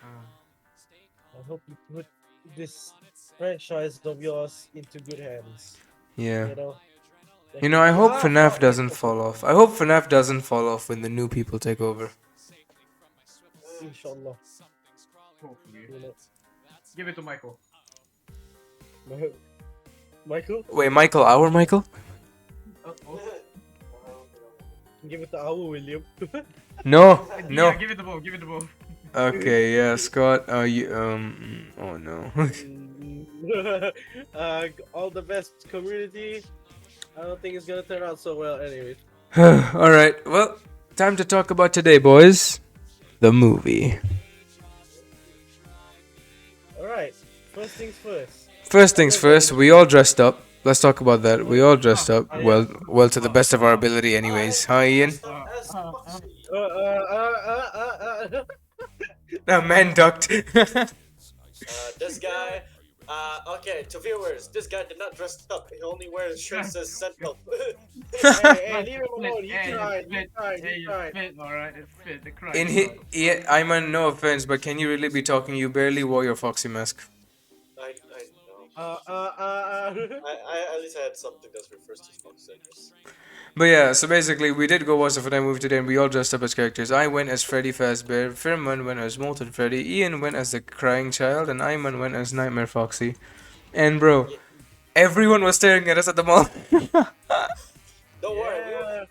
I hope you put this franchise of yours into good hands. Yeah. You know. You know, I hope FNAF doesn't fall off. I hope FNAF doesn't fall off when the new people take over. Inshallah. Hopefully. You know. Give it to Michael. Michael, Wait, Michael, our Michael? Oh. give it to our William. No, Yeah, no. give it the ball. Give it the ball. Okay, yeah, Scott. Oh no. All the best, community. I don't think it's gonna turn out so well, anyway. All right. Well, time to talk about today, boys. The movie. All right. First things first. First things first. We all dressed up. Let's talk about that. We all dressed up. Well, to the best of our ability, anyways. Huh, Ian? No, man ducked. This guy. Okay, to viewers, this guy did not dress up. He only wears shirts as Sentinel. Hey, leave him alone. You Hey, tried. it You tried. fit, alright, it fit. The cry. In yeah, I mean, no offense, but can you really be talking? You barely wore your Foxy mask. I know. Uh. I at least had something that refers to Fox Sages. But yeah, so basically, we did go watch the FNAF movie today, and we all dressed up as characters. I went as Freddy Fazbear, Firman went as Molten Freddy, Ian went as the Crying Child, and Ayman went as Nightmare Foxy. And bro, everyone was staring at us at the mall. Don't worry,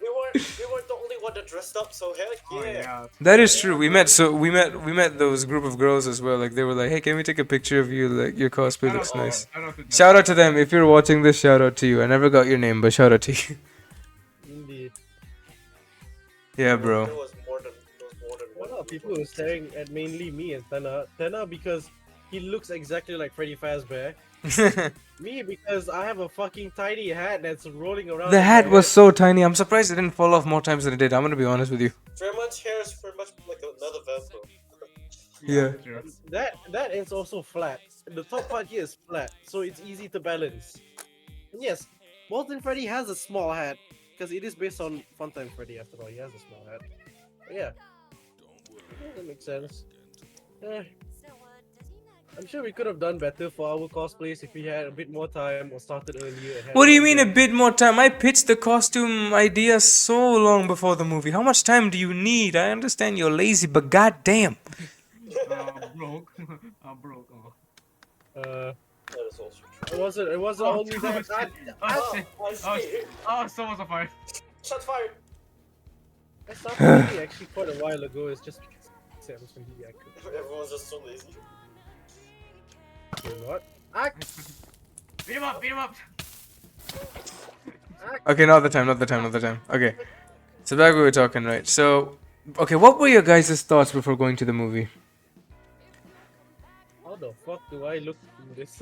we weren't the only one that dressed up. So heck yeah. Oh, yeah. That is true. We met those group of girls as well. Like they were like, "Hey, can we take a picture of you? Like your cosplay looks nice." Shout out to them if you're watching this. Shout out to you. I never got your name, but shout out to you. Indeed. Yeah, bro. There was more than A one. lot of people were staring at mainly me and Tana. Tana because he looks exactly like Freddy Fazbear. Me because I have a fucking tiny hat that's rolling around. The in hat my was head. so tiny. I'm surprised it didn't fall off more times than it did. I'm gonna be honest with you. Fairmont's hair is pretty much like another vampire. Yeah. True. That is also flat. The top part here is flat, so it's easy to balance. And yes, Molten Freddy has a small hat because it is based on Funtime Freddy. After all, he has a small hat. But yeah, that makes sense. Eh, I'm sure we could have done better for our cosplays if we had a bit more time or started earlier. And had What do you more mean a events. bit more time? I pitched the costume idea so long before the movie. How much time do you need? I understand you're lazy, but goddamn. Broke. I'm broke. Oh. Uh, That is also true. it wasn't Oh, only oh, that. shit. I, Oh shit. I Oh, see. oh, someone's on fire. Shots fired. I started thinking actually quite a while ago. It's just Sam's from the accurate. Everyone's just so lazy. You know what? Ah, Beat him up, beat him up. Okay, not the time. Okay. So back we were talking, right? So, okay, what were your guys' thoughts before going to the movie? how the fuck do I look in this?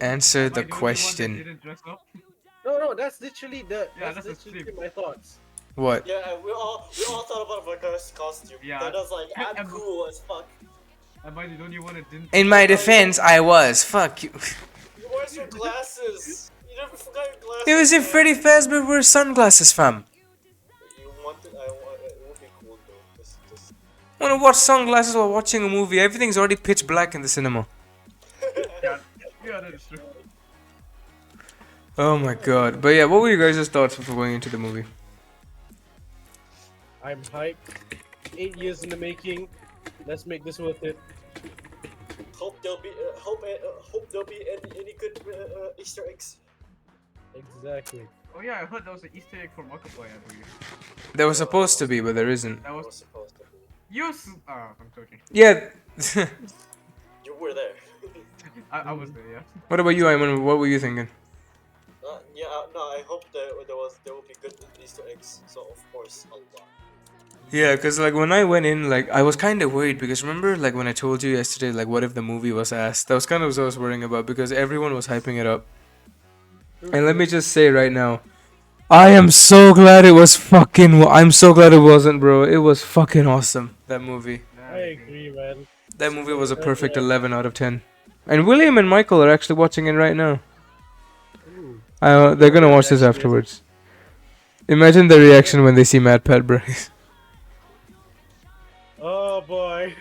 Answer Am I the only one that question. didn't dress up? No, that's literally Yeah, that's that's a literally slip. my thoughts. What? Yeah, we all thought about Vakar's costume. Yeah. That was like, I'm And- cool as fuck. Am I the only one that didn't? In my defense, I was. Fuck you. Where's your glasses? You never forgot your glasses. It was in man. Freddy Fazbear wear sunglasses, fam. You wanted, I want, it would be cool though. Just. I wanna watch sunglasses while watching a movie. Everything's already pitch black in the cinema. Yeah, yeah, that is true. Oh my god. But yeah, what were you guys' thoughts before going into the movie? I'm hyped. 8 years in the making. Let's make this worth it. Hope there'll be, hope there'll be any good Easter eggs. Exactly. Oh yeah, I heard there was an Easter egg for Markiplier, I believe. There was supposed to be, but there isn't. That It was was supposed to be. I'm joking. Yeah. You were there. I was there, yeah. What about you, Ayman? What were you thinking? Yeah, no, I hope there will be good Easter eggs. So of course, a lot. Yeah, cause like when I went in, like I was kind of worried because remember, like when I told you yesterday, like what if the movie was ass? That was kind of what I was worrying about because everyone was hyping it up. And let me just say right now, I am so glad it was fucking. I'm so glad it wasn't, bro. It was fucking awesome. That movie. Yeah, I agree, man. That movie was a perfect 11 out of 10. And William and Michael are actually watching it right now. Ooh. They're gonna watch this afterwards. Imagine the reaction when they see Mad Pat Bryce. Oh boy.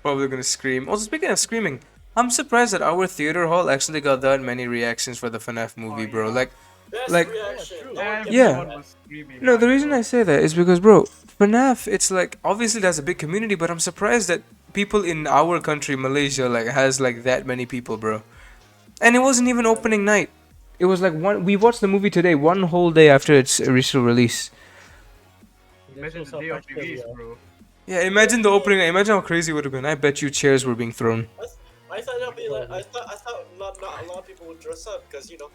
Probably gonna scream. Also, speaking of screaming, I'm surprised that our theater hall actually got that many reactions for the FNAF movie, bro. yeah. Like, Best Like- reaction. Yeah, true. No one Everyone can Yeah. was screaming. no, the like, reason I say that is because, bro, FNAF, it's like, obviously there's a big community, but I'm surprised that people in our country, Malaysia, like, has like that many people, bro. And it wasn't even opening night. It was like we watched the movie today, one whole day after its initial release. Imagine That the shows day how of passionate we release, are. bro. Yeah, imagine the opening. Imagine how crazy it would have been. I bet you chairs were being thrown. I thought that'd be like I thought not a lot of people would dress up because you know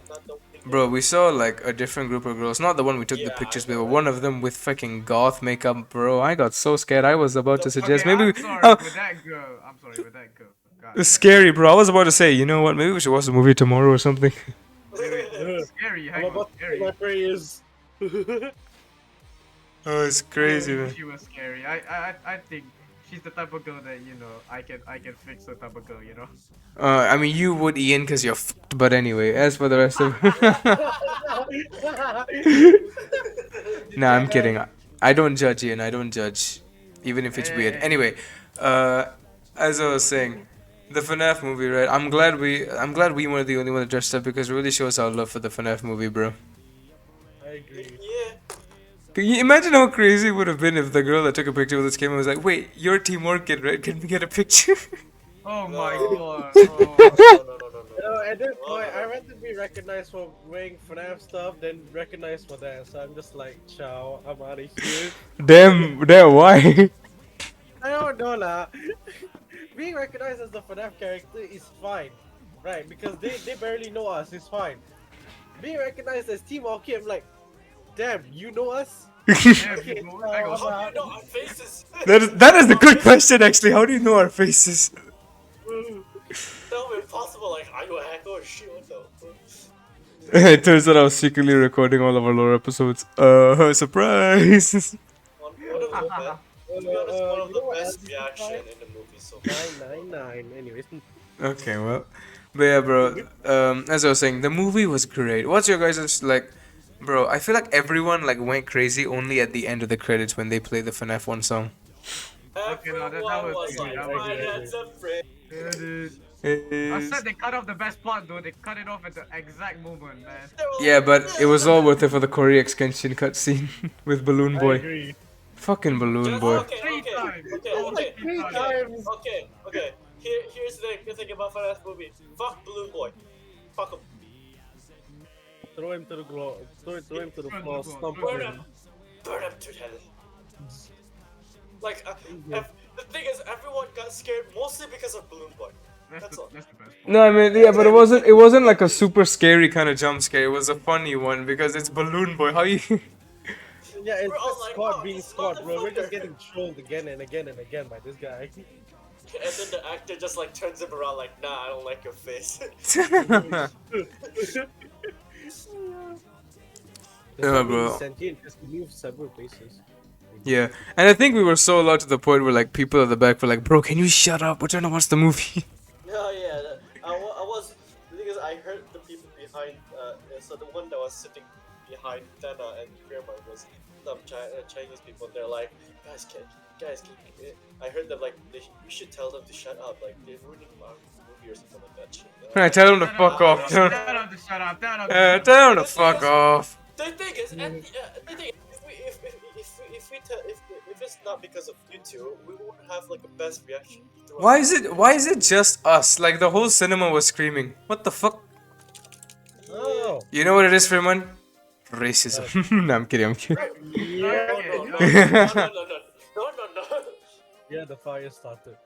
not the big Bro, we saw like a different group of girls. Not the one we took the Yeah, pictures I with, know, but right? one of them with fucking goth makeup, bro. I got so scared. I was about to suggest Okay, maybe. I'm sorry, Oh, with that girl. I'm sorry, with that girl. God, it's scary, bro. I was about to say, you know what? Maybe we should watch the movie tomorrow or something. Wait, scary, I'm hang on, about to scary. say my prayers. Oh, it's crazy, man. She was scary. I think she's the type of girl that you know I can fix the type of girl, you know. I mean, you would, Ian, because you're fucked. But anyway, as for the rest of. Nah, I'm kidding. I don't judge, Ian. I don't judge. Even if it's weird. Anyway, as I was saying, the FNAF movie, right? I'm glad we weren't the only one that dressed up because it really shows our love for the FNAF movie, bro. I agree. Yeah. Can you imagine how crazy it would have been if the girl that took a picture with us came and was like, "Wait, you're Team Orchid, right? Can we get a picture?" Oh my No. god. Oh. You know, at this point, I'd rather be recognized for wearing FNAF stuff than recognized for that. So I'm just like, ciao, I'm out of here. damn, why? I don't know lah. Being recognized as the FNAF character is fine, right? Because they barely know us, it's fine. Being recognized as Team Orchid, I'm like, damn, you know us? Damn, Okay, you know, so hang on. I'm How do you out. know our faces? that is the good question, actually. How do you know our faces? That would be impossible. Like, are you a hacker or shit? What the fuck? It turns out I was secretly recording all of our lore episodes. Surprise! One of them, to be honest, one of You the know what best else is reaction fine? in the movie so far. 999. Anyways, Okay, well, but yeah, bro. As I was saying, the movie was great. What's your guys' like, bro? I feel like everyone like went crazy only at the end of the credits when they play the FNAF 1 song. Okay, no, that Everyone was was good. like That was agree, I good. agree. finance and friends. Yeah, dude. I Is- said they cut off the best part though. They cut it off at the exact moment, man. They were Yeah, like, but it was all worth it for the Korea extension cutscene with Balloon I Boy. agree. Fucking Balloon just Boy. okay, Three okay, times. okay, Almost okay, three Three times. times. okay. Here's the thing about FNAF movie. Fuck Balloon Boy. Fuck him. Throw him to the floor. Throw him to the Throw him to floor. the floor, Stomp throw Burn him. him. Burn him to hell. Like, the thing is, everyone got scared mostly because of Balloon Boy. That's all. That's the best part. No, I mean, yeah, but it wasn't like a super scary kind of jump scare. It was a funny one because it's Balloon Boy. How you? Yeah, it's We're all just like, Scott oh, being this Scott, bro. We're just motherfucker. getting trolled again and again and again by this guy. And then the actor just like turns him around like, nah, I don't like your face. Yeah, bro. He's sentient because he moves several places. Yeah, and I think we were so loud to the point where like people at the back were like, "Bro, can you shut up? We're trying to watch the movie." Oh yeah, I was. The thing is, I heard the people behind. So the one that was sitting behind Dana and Firma was some Chinese people. They're like, I heard them like, we should tell them to shut up. Like they're ruining our movie or something like that shit. I tell them to fuck off. Tell him to shut up. Tell him to shut up. Tell them to fuck off. The thing is, the thing is, if it's not because of you two, we won't have like a best reaction. throughout. Why is it just us? Like the whole cinema was screaming. What the fuck? Oh. You know what it is, Freeman? Racism. No, I'm kidding. I'm kidding. Yeah. No. Yeah, the fire started.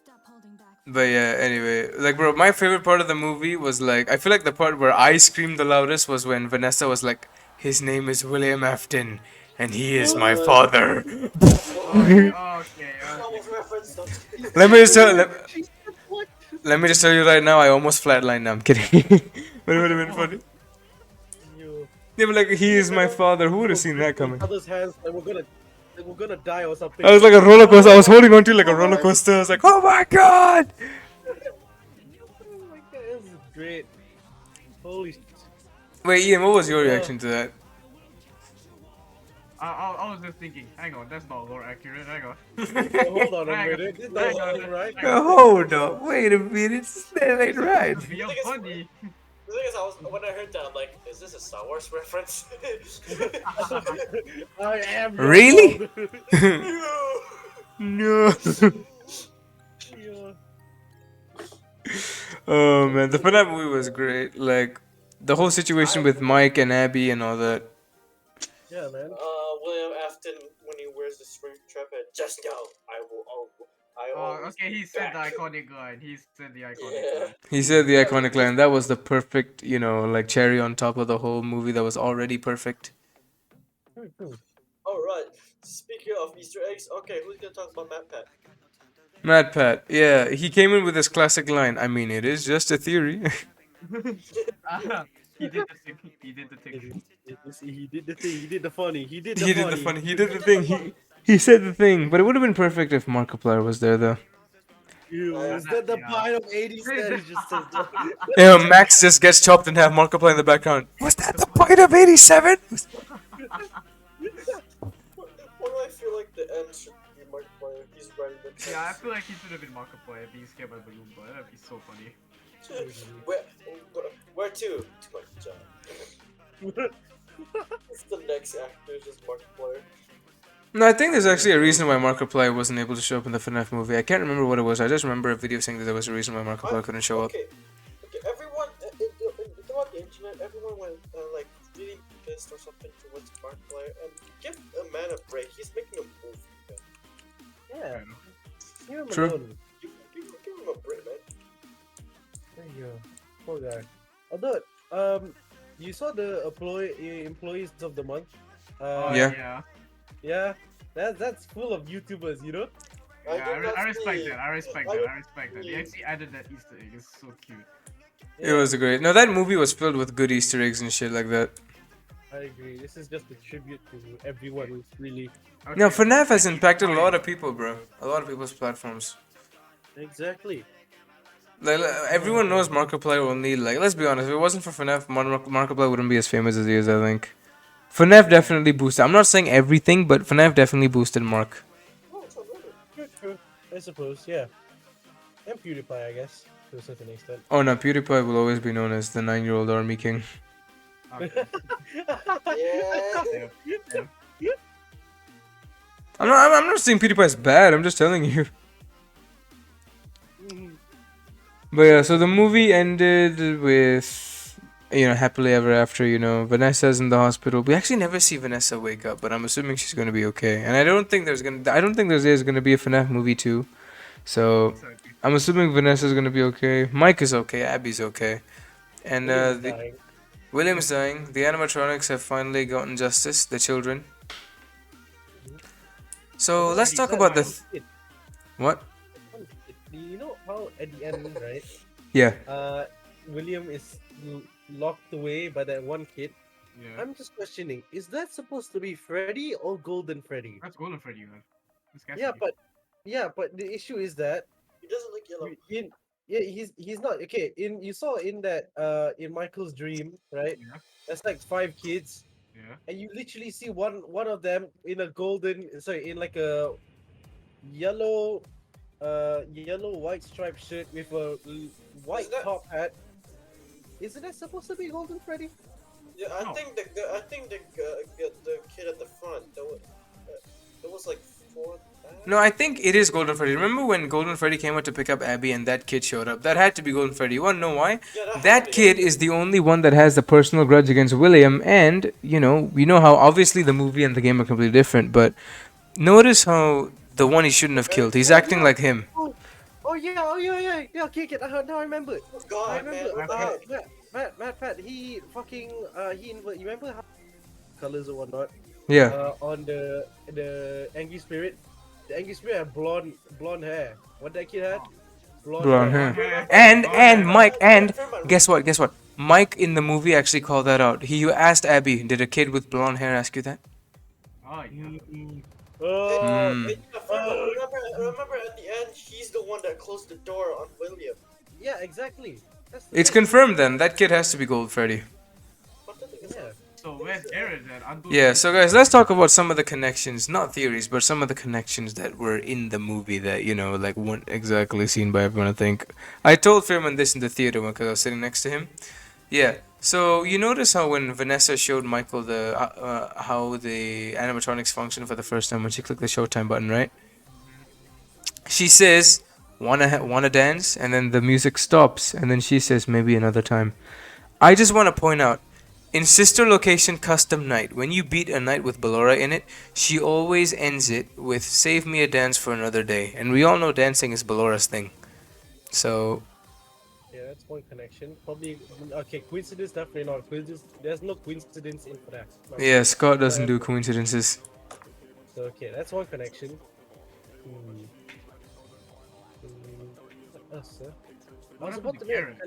Stop holding back. But yeah, anyway, like bro, my favorite part of the movie was like I feel like the part where I screamed the loudest was when Vanessa was like, "His name is William Afton, and he is my father." Okay. Almost referenced them. Let me just tell you right now, I almost flatlined. No, I'm kidding. But it would have been funny. You. They were like, "He is my father." Who would have seen that coming? Other's hands, like we're gonna die or something. I was like a roller coaster. I was holding on to it like a roller coaster. I was like, "Oh my god!" Oh my god, this is great. Holy shit. Wait, Ian, what was your reaction to that? I was just thinking, hang on, that's not more accurate. Hang on. Hold on a Hang on, minute. This hang doesn't on, look right. hang on. Hold up, wait a minute. That ain't right. You're funny. The thing is, when I heard that, I'm like, is this a Star Wars reference? I am. your Really? father. No. Yeah. Oh man, the FNAF movie was great. Like the whole situation with Mike and Abby and all that. Yeah, man. William Afton, when he wears the spring trumpet, just know I Oh, always okay, he said the back. iconic line. He said the iconic Yeah. line. He said the iconic line. That was the perfect, like cherry on top of the whole movie that was already perfect. Alright, speaking of Easter eggs, okay, who's gonna talk about Matt Pat? Mad Pat, yeah, he came in with his classic line. I mean, it is just a theory. He did the thing. He did the thing. He did the thing. He did the funny. He did the He funny. did the funny. He did the thing. He said the thing. But it would have been perfect if Markiplier was there, though. Is that the Yeah. pie of 80s that he just says? Max just gets chopped in half. Markiplier in the background. Was that the point of 87? Why do I feel like the end should be Markiplier? He's writing the text. Yeah, I feel like he should have been Markiplier being scared by Balloon Boy. That'd be so funny. Where to? To my job. It's the next actor, just Markiplier. No, I think there's actually a reason why Markiplier wasn't able to show up in the FNAF movie. I can't remember what it was. I just remember a video saying that there was a reason why Markiplier couldn't show up. Okay, everyone, throughout the internet, everyone went like really pissed or something towards Markiplier, and give a man a break. He's making a movie. Yeah. Leave him True. alone. Give him a break, man. There you go. Poor guy. Although, you saw the employees of the month. Oh, Yeah. Yeah. That's full of YouTubers, you know. I respect that. I respect that. They actually added that Easter egg. It's so cute. It was great. No, that movie was filled with good Easter eggs and shit like that. I agree. This is just a tribute to everyone, really. No, Okay, FNAF has let's keep impacted a going. lot of people, bro. A lot of people's platforms. Exactly. Everyone knows Markiplier only. Like, let's be honest, if it wasn't for FNAF, Markiplier wouldn't be as famous as he is, I think. FNAF definitely boosted. I'm not saying everything, but FNAF definitely boosted Mark. Oh, it's unlimited. True. I suppose, yeah. And PewDiePie, I guess, to a certain extent. Oh no, PewDiePie will always be known as the 9-year-old army king. Okay. Yeah. Yeah. Yeah. I'm not saying PewDiePie is bad. I'm just telling you. Mhm. But yeah, so the movie ended with, happily ever after. Vanessa's in the hospital. We actually never see Vanessa wake up, but I'm assuming she's gonna be okay. And I don't think there's gonna be a FNAF movie too. So Exactly. I'm assuming Vanessa's gonna be okay. Mike is okay. Abby's okay. And William is the dying. William's dying. The animatronics have finally gotten justice. The children. So Although let's Pretty talk that about sad. the one kid, what? one kid, you know how at the end, right? Yeah. William is locked away by that one kid. Yeah. I'm just questioning: is that supposed to be Freddy or Golden Freddy? That's Golden Freddy, man. This guy's Yeah, but the issue is that He doesn't look yellow. in yeah he's not okay. In you saw in that in Michael's dream, right? Yeah. That's like five kids, Yeah. and you literally see one of them in a golden, sorry, in like a yellow yellow white striped shirt with a white that- top hat. Isn't that supposed to be Golden Freddy? Yeah, I No. think the kid at the front that was like four. No, I think it is Golden Freddy. Remember when Golden Freddy came out to pick up Abby and that kid showed up? That had to be Golden Freddy. You wanna know why? Yeah, that had That to be kid is the only one that has the personal grudge against William, and we know how obviously the movie and the game are completely different, but notice how the one he shouldn't have killed, he's acting yeah. like him. Yeah. Okay. Now I remember. Oh I God, remember. man, what the heck? Matt. He fucking you remember how colors or whatnot? Yeah. On the angry spirit. The angry spirit had blonde hair. What that kid had? Blonde hair. hair. Yeah. And Mike, and Fairmont- guess what? Mike in the movie actually called that out. He asked Abby, did a kid with blonde hair ask you that? Oh, yeah. Oh, Hmm. Yeah, Fairmont, remember at the end, he's the one that closed the door on William. yeah, exactly. That's the It's thing. confirmed then. That kid has to be Gold Freddy. What the thing is Yeah. that? So where's Garrett then? Yeah, so guys, let's talk about some of the connections, not theories, but some of the connections that were in the movie that, like weren't exactly seen by everyone, I think. I told Fairman this in the theater because I was sitting next to him. Yeah, so you notice how when Vanessa showed Michael how the animatronics function for the first time when she clicked the Showtime button, right? She says, wanna dance? And then the music stops, and then she says, maybe another time. I just want to point out, in Sister Location Custom Night, when you beat a night with Ballora in it, she always ends it with "Save me a dance for another day," and we all know dancing is Ballora's thing. So Yeah, that's one connection. Probably okay. Coincidence, definitely not. Coincidence. There's no coincidence in that. yeah, Scott doesn't do coincidences. So okay, that's one connection. What else, sir? I What was happened about to to make. Garrett?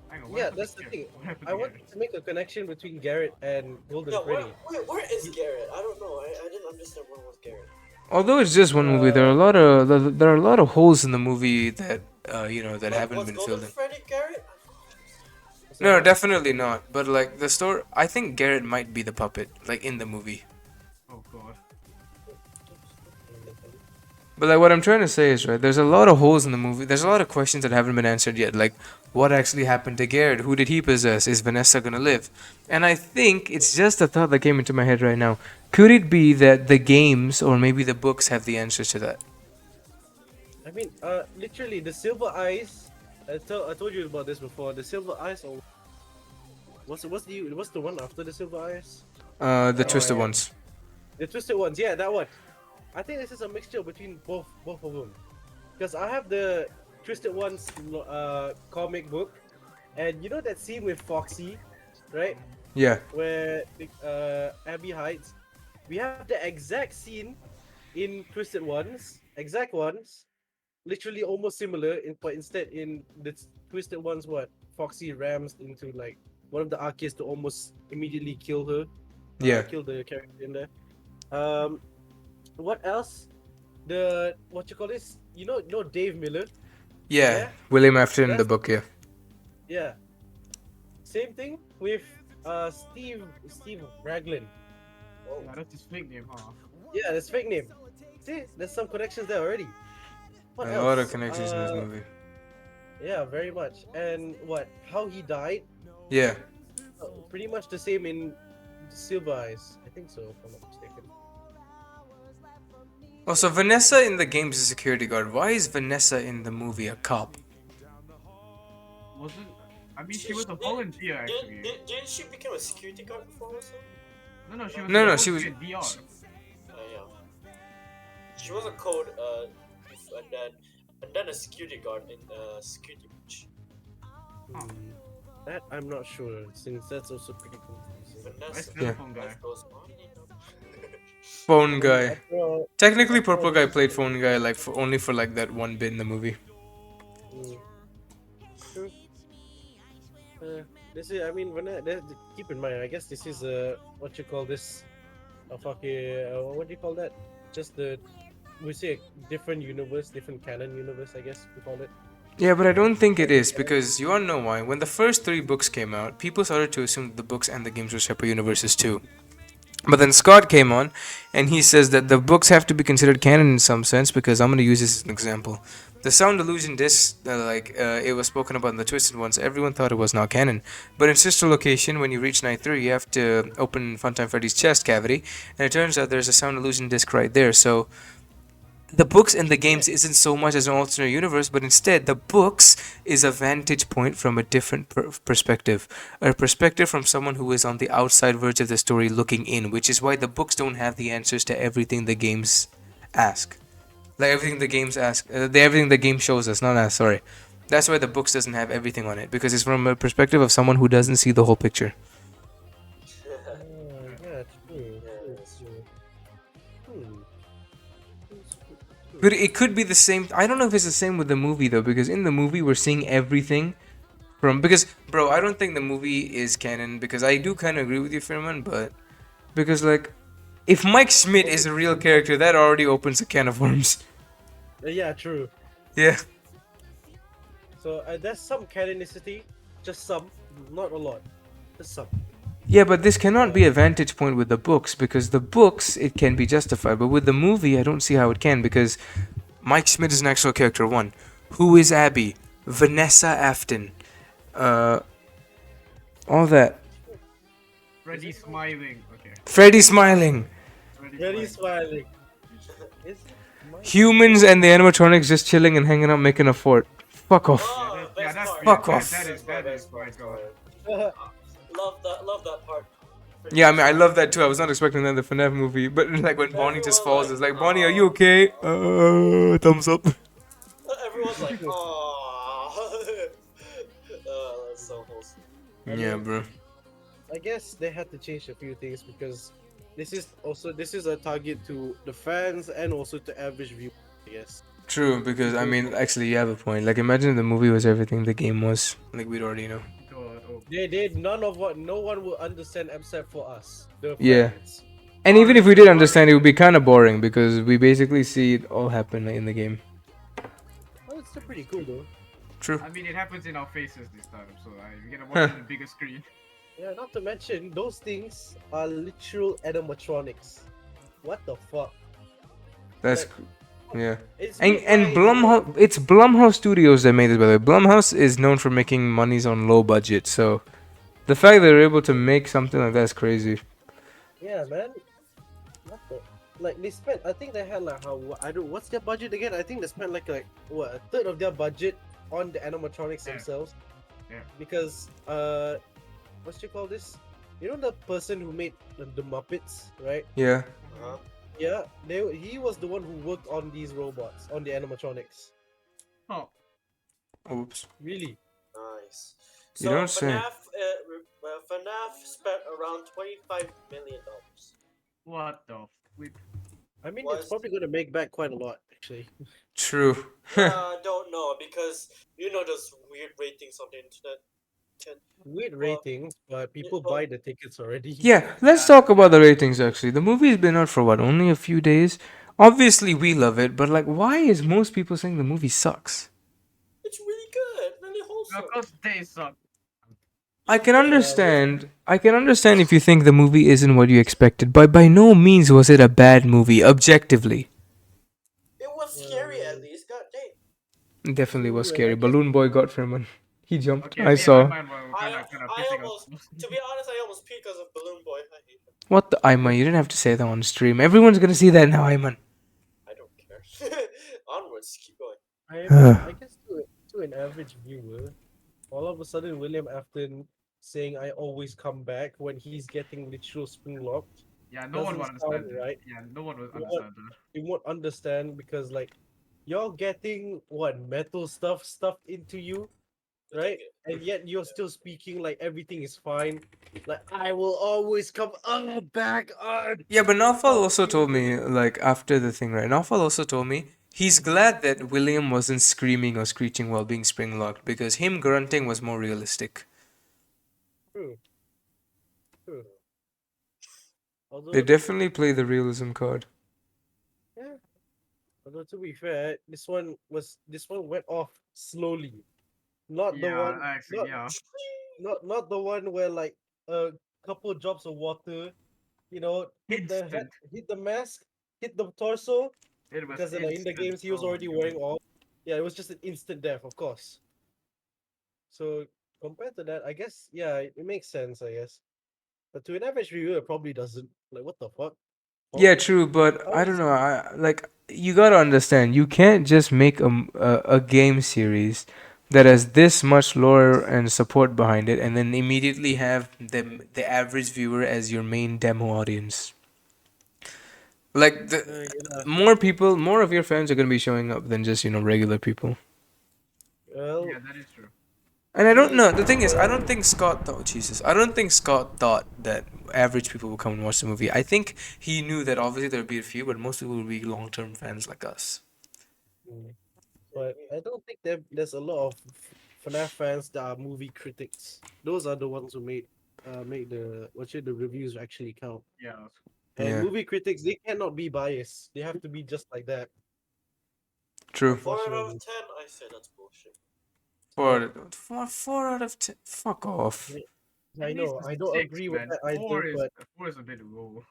Hang on, what Yeah, happened to that's the Garrett? thing. What happened I to wanted Garrett? to make a connection between Garrett and Golden Yeah, Freddy. where is Garrett? I don't know. I didn't understand where was Garrett. Although it's just one movie, there are a lot of holes in the movie that that Like, haven't was been Golden filled in. Freddy Garrett? No, definitely not. But like the story, I think Garrett might be the puppet, like in the movie. Oh god. But like what I'm trying to say is right. There's a lot of holes in the movie. There's a lot of questions that haven't been answered yet. Like what actually happened to Garrett? Who did he possess? Is Vanessa gonna live? And I think it's just a thought that came into my head right now. Could it be that the games or maybe the books have the answers to that? I mean, literally the silver eyes. I told you about this before. The silver eyes, or what's the one after the silver eyes? The twisted yeah. ones. The twisted ones. Yeah, that one. I think this is a mixture between both of them. Because I have the twisted ones comic book, and you know that scene with Foxy, right? Yeah. Where Abby hides. We have the exact scene in Twisted Ones, exact ones, literally almost similar. But instead, in the Twisted Ones, what Foxy rams into like one of the arcades to almost immediately kill her. Yeah. Killed the character in there. What else? What you call this? You know Dave Miller. Yeah. Yeah, William Afton in the that's book, yeah. yeah. Same thing with Steve Raglan. Yeah, that's his fake name, huh? Yeah, that's fake name. See, there's some connections there already. What A lot of else? connections in this movie. Yeah, very much. And how he died? Yeah. Pretty much the same in Silver Eyes. I think so, if I'm not mistaken. Oh, so Vanessa in the game's a security guard. Why is Vanessa in the movie a cop? Wasn't. I mean, she was a volunteer actually. Didn't she become a security guard before also? No, she was No, supposed she to was. be a DR. Yeah. She was a code, and then a security guard in security breach. That I'm not sure, since that's also pretty confusing. That's Vanessa. the Yeah. phone guy. Life goes on. Phone guy. After all, Technically, Purple Guy played Phone Guy like only for like that one bit in the movie. True. This is, I mean, keep in mind, I guess this is what you call this, a fucking, what do you call that? Just we say a different universe, different canon universe, I guess we call it. Yeah, but I don't think it is because you all know why. When the first 3 books came out, people started to assume that the books and the games were separate universes too. But then Scott came on and he says that the books have to be considered canon in some sense because I'm going to use this as an example. The Sound Illusion disc, it was spoken about in the Twisted Ones, everyone thought it was not canon. But in Sister Location, when you reach Night 3, you have to open Funtime Freddy's chest cavity, and it turns out there's a Sound Illusion disc right there. So the books and the games isn't so much as an alternate universe, but instead the books is a vantage point from a different perspective, a perspective from someone who is on the outside verge of the story looking in, which is why the books don't have the answers to everything the games ask. Like everything the games ask, everything the game shows us, not ask, sorry. That's why the books doesn't have everything on it, because it's from a perspective of someone who doesn't see the whole picture. Yeah, true. But it could be the same. I don't know if it's the same with the movie though, because in the movie we're seeing everything from. Because, bro, I don't think the movie is canon. Because I do kind of agree with you, Firman, but because like, if Mike Schmidt is a real character, that already opens a can of worms. Yeah, true. Yeah. So there's some canonicity, just some, not a lot, just some. Yeah, but this cannot be a vantage point with the books because the books it can be justified, but with the movie I don't see how it can because Mike Schmidt is an actual character. One, who is Abby? Vanessa Afton, all that. Freddy smiling. Okay. Freddy smiling. Very smiling. Humans and the animatronics just chilling and hanging out making a fort. Fuck off. Oh, Yeah, best that's part. Fuck off. That is my god. Love that part. Yeah, I mean I love that too. I was not expecting that in the FNAF movie, but like when Bonnie just falls, it's like Bonnie, are you okay? Thumbs up. Everyone's like, oh, that's so wholesome. Yeah, bro. I guess they had to change a few things because this is a target to the fans and also to average viewers, I guess. True, because I mean, actually, you have a point. Like, imagine if the movie was everything the game was. Like, we'd already know. No one will understand except for us, the Yeah. fans. And even if we did understand, it would be kind of boring because we basically see it all happen in the game. Oh, it's still pretty cool though. True. I mean, it happens in our faces this time, so we get to watch it on the bigger screen. Yeah, not to mention those things are literal animatronics. What the fuck? That's yeah. It's And Blumhouse, it's Blumhouse Studios that made this, by the way. Blumhouse is known for making monies on low budget, so the fact that they're able to make something like that is crazy. Yeah, man. What the? Like they spent, I think they had like what's their budget again? I think they spent like a third of their budget on the animatronics Yeah. themselves. Yeah. Because what you call this? You know the person who made the Muppets, right? Yeah. Uh-huh. Yeah, he was the one who worked on these robots, on the animatronics. Oh, Oops. Really? Nice. You don't say. FNAF spent around $25 million. what the? We I mean, Was- it's probably gonna make back quite a lot, actually. True. I don't know because you know those weird ratings on the internet. weekend. With Well, ratings, but people well, buy the tickets already. Yeah, let's Yeah, talk about yeah. the ratings actually. The movie's been out for what, only a few days? Obviously, we love it, but like, why is most people saying the movie sucks? it's really good, really Of wholesome. course they suck. Yeah, but I can understand if you think the movie isn't what you expected, but by no means was it a bad movie, objectively. It was scary at um, least. God dang. It definitely was true, and scary. I guess Balloon Boy got Freeman. He jumped. Okay, I me and my saw. man were I kind of I pissing us. almost, to be honest, I almost peed because of Balloon Boy. I hate him. What the Ayman? You didn't have to say that on stream. Everyone's gonna see that now, Ayman. I don't care. Onwards, keep going. I mean, I guess to an average viewer, all of a sudden William Afton saying "I always come back" when he's getting literal spring locked Yeah, no one doesn't will sound understand it. right. Yeah, no one will You won't, understand that. you won't understand because like you're getting what metal stuff stuffed into you, The right? ticket. And yet you're still speaking like everything is fine. Like I will always come back on. Yeah, but Naufal Fuck also you, told me, like, after the thing, right? Naufal also told me he's glad that William wasn't screaming or screeching while being spring locked because him grunting was more realistic. true, true. They Although, definitely play the realism card. yeah. Although to be fair, this one went off slowly. Not the Yeah, one, actually, not yeah. not the one where like a couple drops of water, Instant. hit the mask, hit the torso, It was because in the instant. games he was Oh my already god. wearing off. Yeah, it was just an instant death, of course. So compared to that, I guess yeah, it makes sense, I guess. But to an average viewer, it probably doesn't. Like, what the fuck? Yeah, true, but How I don't is know. Like, you gotta understand, you can't just make a game series that has this much lore and support behind it, and then immediately have the average viewer as your main demo audience. Like, yeah. more of your fans are gonna be showing up than just regular people. Yeah, Well, that is true. And I don't me know. The thing is, I don't well, think Scott thought. Jesus, I don't think Scott thought that average people would come and watch the movie. I think he knew that obviously there'd be a few, but most people would be long-term fans like us. mm, but I don't think there's a lot of FNAF fans that are movie critics. Those are the ones who make the reviews actually count. Yeah. And Yeah, movie critics, they cannot be biased. They have to be just like that. true. 4 out of Unfortunately, 10. I say that's bullshit. Four out of 10. Fuck off. yeah, At I least know. a I don't six, agree with man. that either, but Four is a bit low.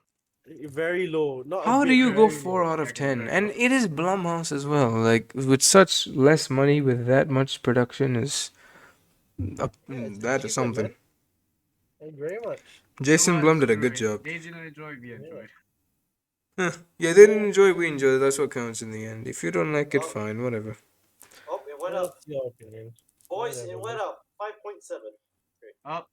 very low. Not a How do bit, you go very four low. out of Okay, ten? very And low. it is Blumhouse as well. Like with such less money, with that much production, is Yeah, it's that is achievement, man. something. Thank you very much. You know Jason what? Blum did a Screw good it. job. They didn't enjoy, we Yeah. enjoyed. Huh. Yeah, they didn't Yeah. enjoy. We enjoyed. That's what counts in the end. If you don't like it, Oh, fine, whatever. oh, it went up. That's your opinion. Boys, it Whatever, went man. up. 5.7. Great. Oh,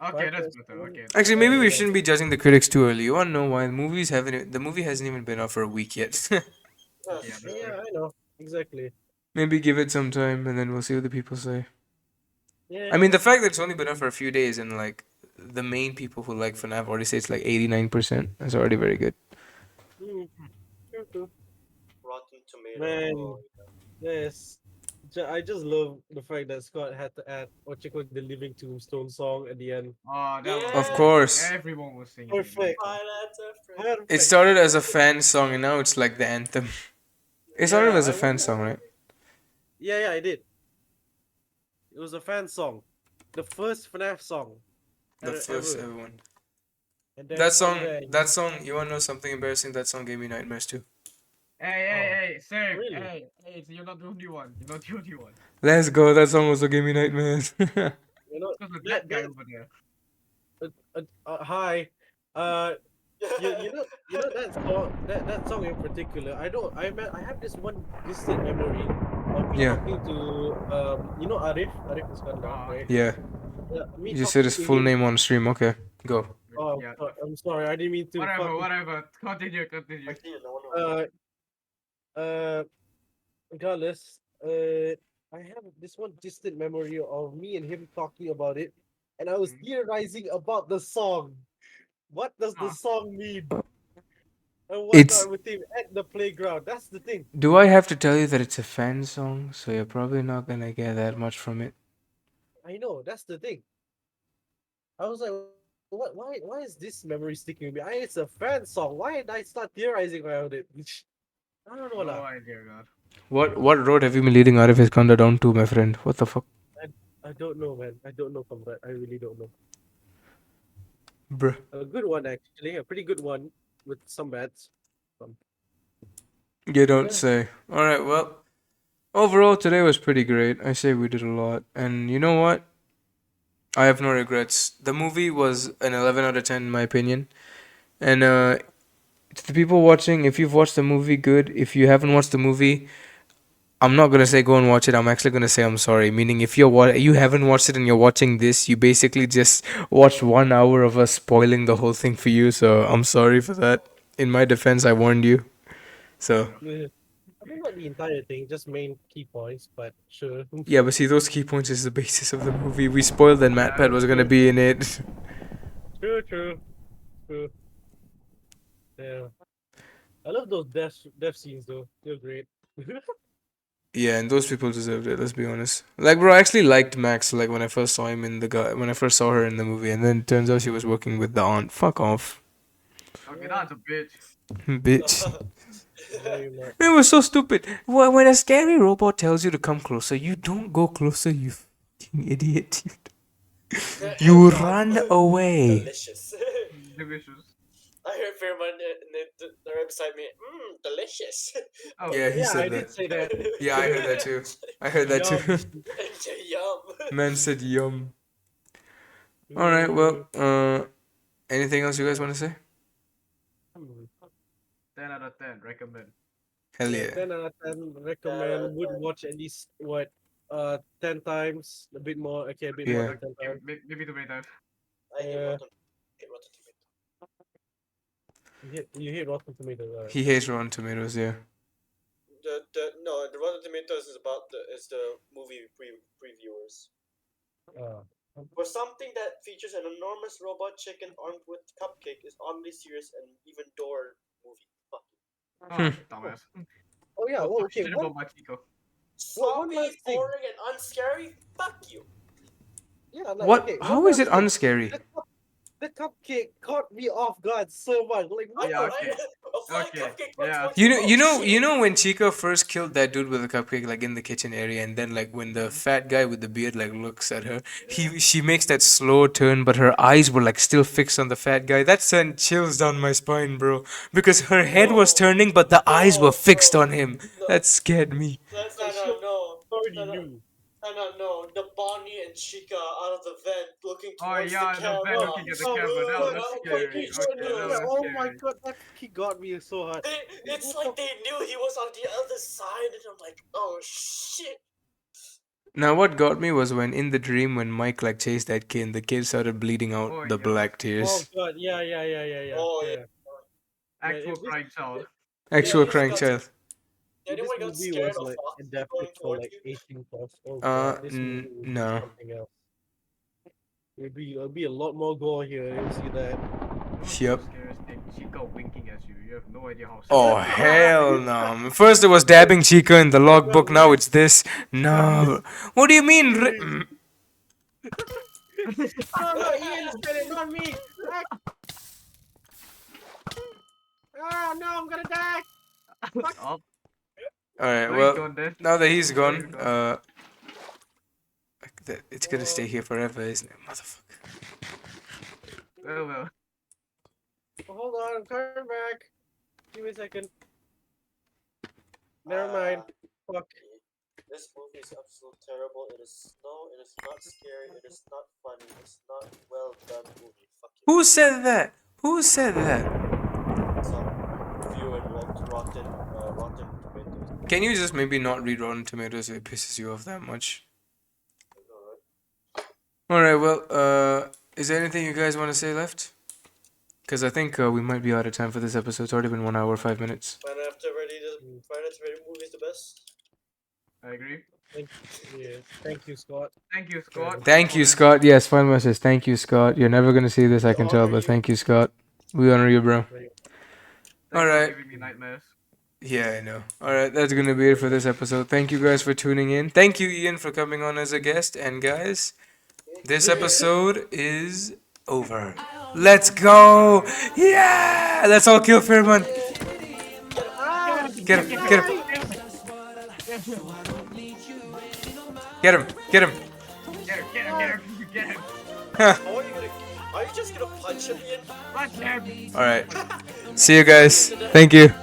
okay, Five that's plus better. one. Okay, Actually, that's maybe we Yeah. better. shouldn't be judging the critics too early. You wanna know why? The movie hasn't even been out for a week yet. Okay, That's yeah, Yeah, that's true. true. I know. Exactly. Maybe give it some time, and then we'll see what the people say. I Yeah. mean, the fact that it's only been out for a few days, and like the main people who like FNAF already say it's like 89%. That's already very good. Mm, true, true. Rotten Tomato. Man, Oh, yes. I just love the fact that Scott had to add Ochiko the Living Tombstone song at the end. Oh, that was Of yeah. amazing. course, Everyone was singing it. Perfect. Finance are free. it Perfect. started as a fan song, and now it's like the anthem. It started Yeah, as a I fan wonder. song, right? Yeah, I did. It was a fan song. The first FNAF song The first ever. everyone. And then from there, That song. You wanna know something embarrassing? That song gave me nightmares too. oh, Hey, same. really? Hey, so you're not the only one. You're not the only one. Let's go. That song also gave me nightmares. You know, Because of that, that guy that, over there. hi. Uh, you know that song in particular. I have this one distant memory of me Yeah, talking to Arif Iskandar, Oh, right? okay. yeah. Yeah, me You just said talking his to full him. name on stream. Okay, go. Oh, Yeah. I'm sorry, I didn't mean to fucking. Whatever. Continue. Actually, no one knows. Uh, uh, regardless, I have this one distant memory of me and him talking about it, and I was Mhm. theorizing about the song. What does the Ah, song mean? And It's. whatnot with him at the playground. That's the thing. Do I have to tell you that it's a fan song? So you're probably not gonna get that much from it. I know. That's the thing. I was like, what? Why is this memory sticking with me? It's a fan song. Why did I start theorizing around it? I don't know No lah. idea, God. What road have you been leading out of his condo down to, my friend? What the fuck? I don't know, man. I don't know, comrade. I really don't know. Bruh. A good one, actually. A pretty good one with some bads. You don't Yeah. say. Alright, well. Overall, today was pretty great. I say we did a lot. And you know what? I have no regrets. The movie was an 11 out of 10 in my opinion. And to the people watching, if you've watched the movie, good. If you haven't watched the movie, I'm not gonna say go and watch it. I'm actually gonna say I'm sorry. Meaning, if you haven't watched it and you're watching this, you basically just watched 1 hour of us spoiling the whole thing for you. So I'm sorry for that. In my defense, I warned you. So Yeah. I mean, not the entire thing, just main key points, but sure. yeah, but see, those key points is the basis of the movie. We spoiled that Yeah, MatPat was gonna be in it. True. Yeah. I love those death scenes though. They're great. Yeah, and those people deserved it. Let's be honest. Like, bro, I actually liked Max. Like when I first saw him in the guy, when I first saw her in the movie, and then it turns out she was working with the aunt. Fuck off, Okay, that's a bitch. bitch. Very much. It was so stupid. When a scary robot tells you to come closer, you don't go closer. You fucking idiot. You run away. Delicious. Delicious. I heard Fairman right beside me. Delicious. Oh, Yeah, he Yeah, said I did that. say that. Yeah, I heard that too. I heard that too. Yum. Man said yum. All right. Well, anything else you guys want to say? 10 out of 10. Recommend. Hell Yeah, yeah. 10 out of 10. Recommend. Would watch at least what 10 times, a bit more. Okay, a bit more Yeah. than 10 times. Maybe too many times. I hate Yeah. Rotten Tomatoes. You hate Rotten Tomatoes, alright. He hates Rotten Tomatoes. Yeah. The Rotten Tomatoes is the movie previewers. Uh, For something that features an enormous robot chicken armed with cupcake is oddly serious and even door movie. Fuck you. Oh, dumbass. oh yeah. Don't Well, talk okay. shit One, about my Chico. one Sloppy, last thing. boring, and unscary. Fuck you. Yeah. Like, What? Okay, How one is it last thing. unscary? The cupcake caught me off guard so much. Like, what Yeah, the okay. A flying Okay, cupcake yeah. once more. You know when Chico first killed that dude with the cupcake, like in the kitchen area, and then like when the fat guy with the beard like looks at her, she makes that slow turn, but her eyes were like still fixed on the fat guy. That sent chills down my spine, bro, because her head was turning, but the eyes were fixed on him. That scared me. No. already knew? No. The Bonnie and Chica out of the vent looking Oh, towards yeah, the the camera. vent looking at the camera. That was Oh, scary. fucking Okay, that genius. was Oh my scary. god, that he got me so hard. It's like they knew he was on the other side, and I'm like, oh shit. Now what got me was when in the dream when Mike like chased that kid, and the kid started bleeding out Oh, the yeah. black Oh tears. god, yeah. Oh, yeah. Actual if this- crying child. Actual this crying got- child. If Anyone this got movie scared was of like Foxy adapted going for towards like you? 18 plus, oh god, this movie would be No. something else. It'll be a lot more gore here. You'll see that. What's Yep. the scariest thing? Chico winking at you. You have no idea how Oh scary. hell no! First it was dabbing Chica in the logbook. Now it's this. No. What do you mean? No, Ian said it, not me. Ah, no, I'm gonna die. Oh, All right. no, he's Well, gone there. now that he's No, he's gone, gone. it's gonna stay here forever, isn't it, motherfucker? Well. Hold on, I'm coming back. Give me a second. Never mind. Fuck. This movie is absolutely terrible. It is not scary. It is not funny. It's not well done movie. Fuck you. Who said that? Who said that? Some review and Rotten Tomatoes. Can you just maybe not read Rotten Tomatoes if it pisses you off that much? All right. Well, is there anything you guys want to say left? Because I think we might be out of time for this episode. It's already been 1 hour 5 minutes. Final After Ready movie is the best. I agree. Thank you, Scott. Thank you, Scott. Thank you, Scott. Yes, final message. Thank you, Scott. You're never gonna see this, I can tell, but thank you, Scott. We honor you, bro. Thanks All right. for giving me nightmares. Yeah, I know. All right, that's gonna be it for this episode. Thank you guys for tuning in. Thank you, Ian, for coming on as a guest. And guys, this episode is over. Let's go! Yeah! Let's all kill Fairmont. Get him! Get him! Get him! Get him! Get him. Huh. How are you gonna? Are you just gonna punch him in? Punch him. All right. See you guys. Thank you.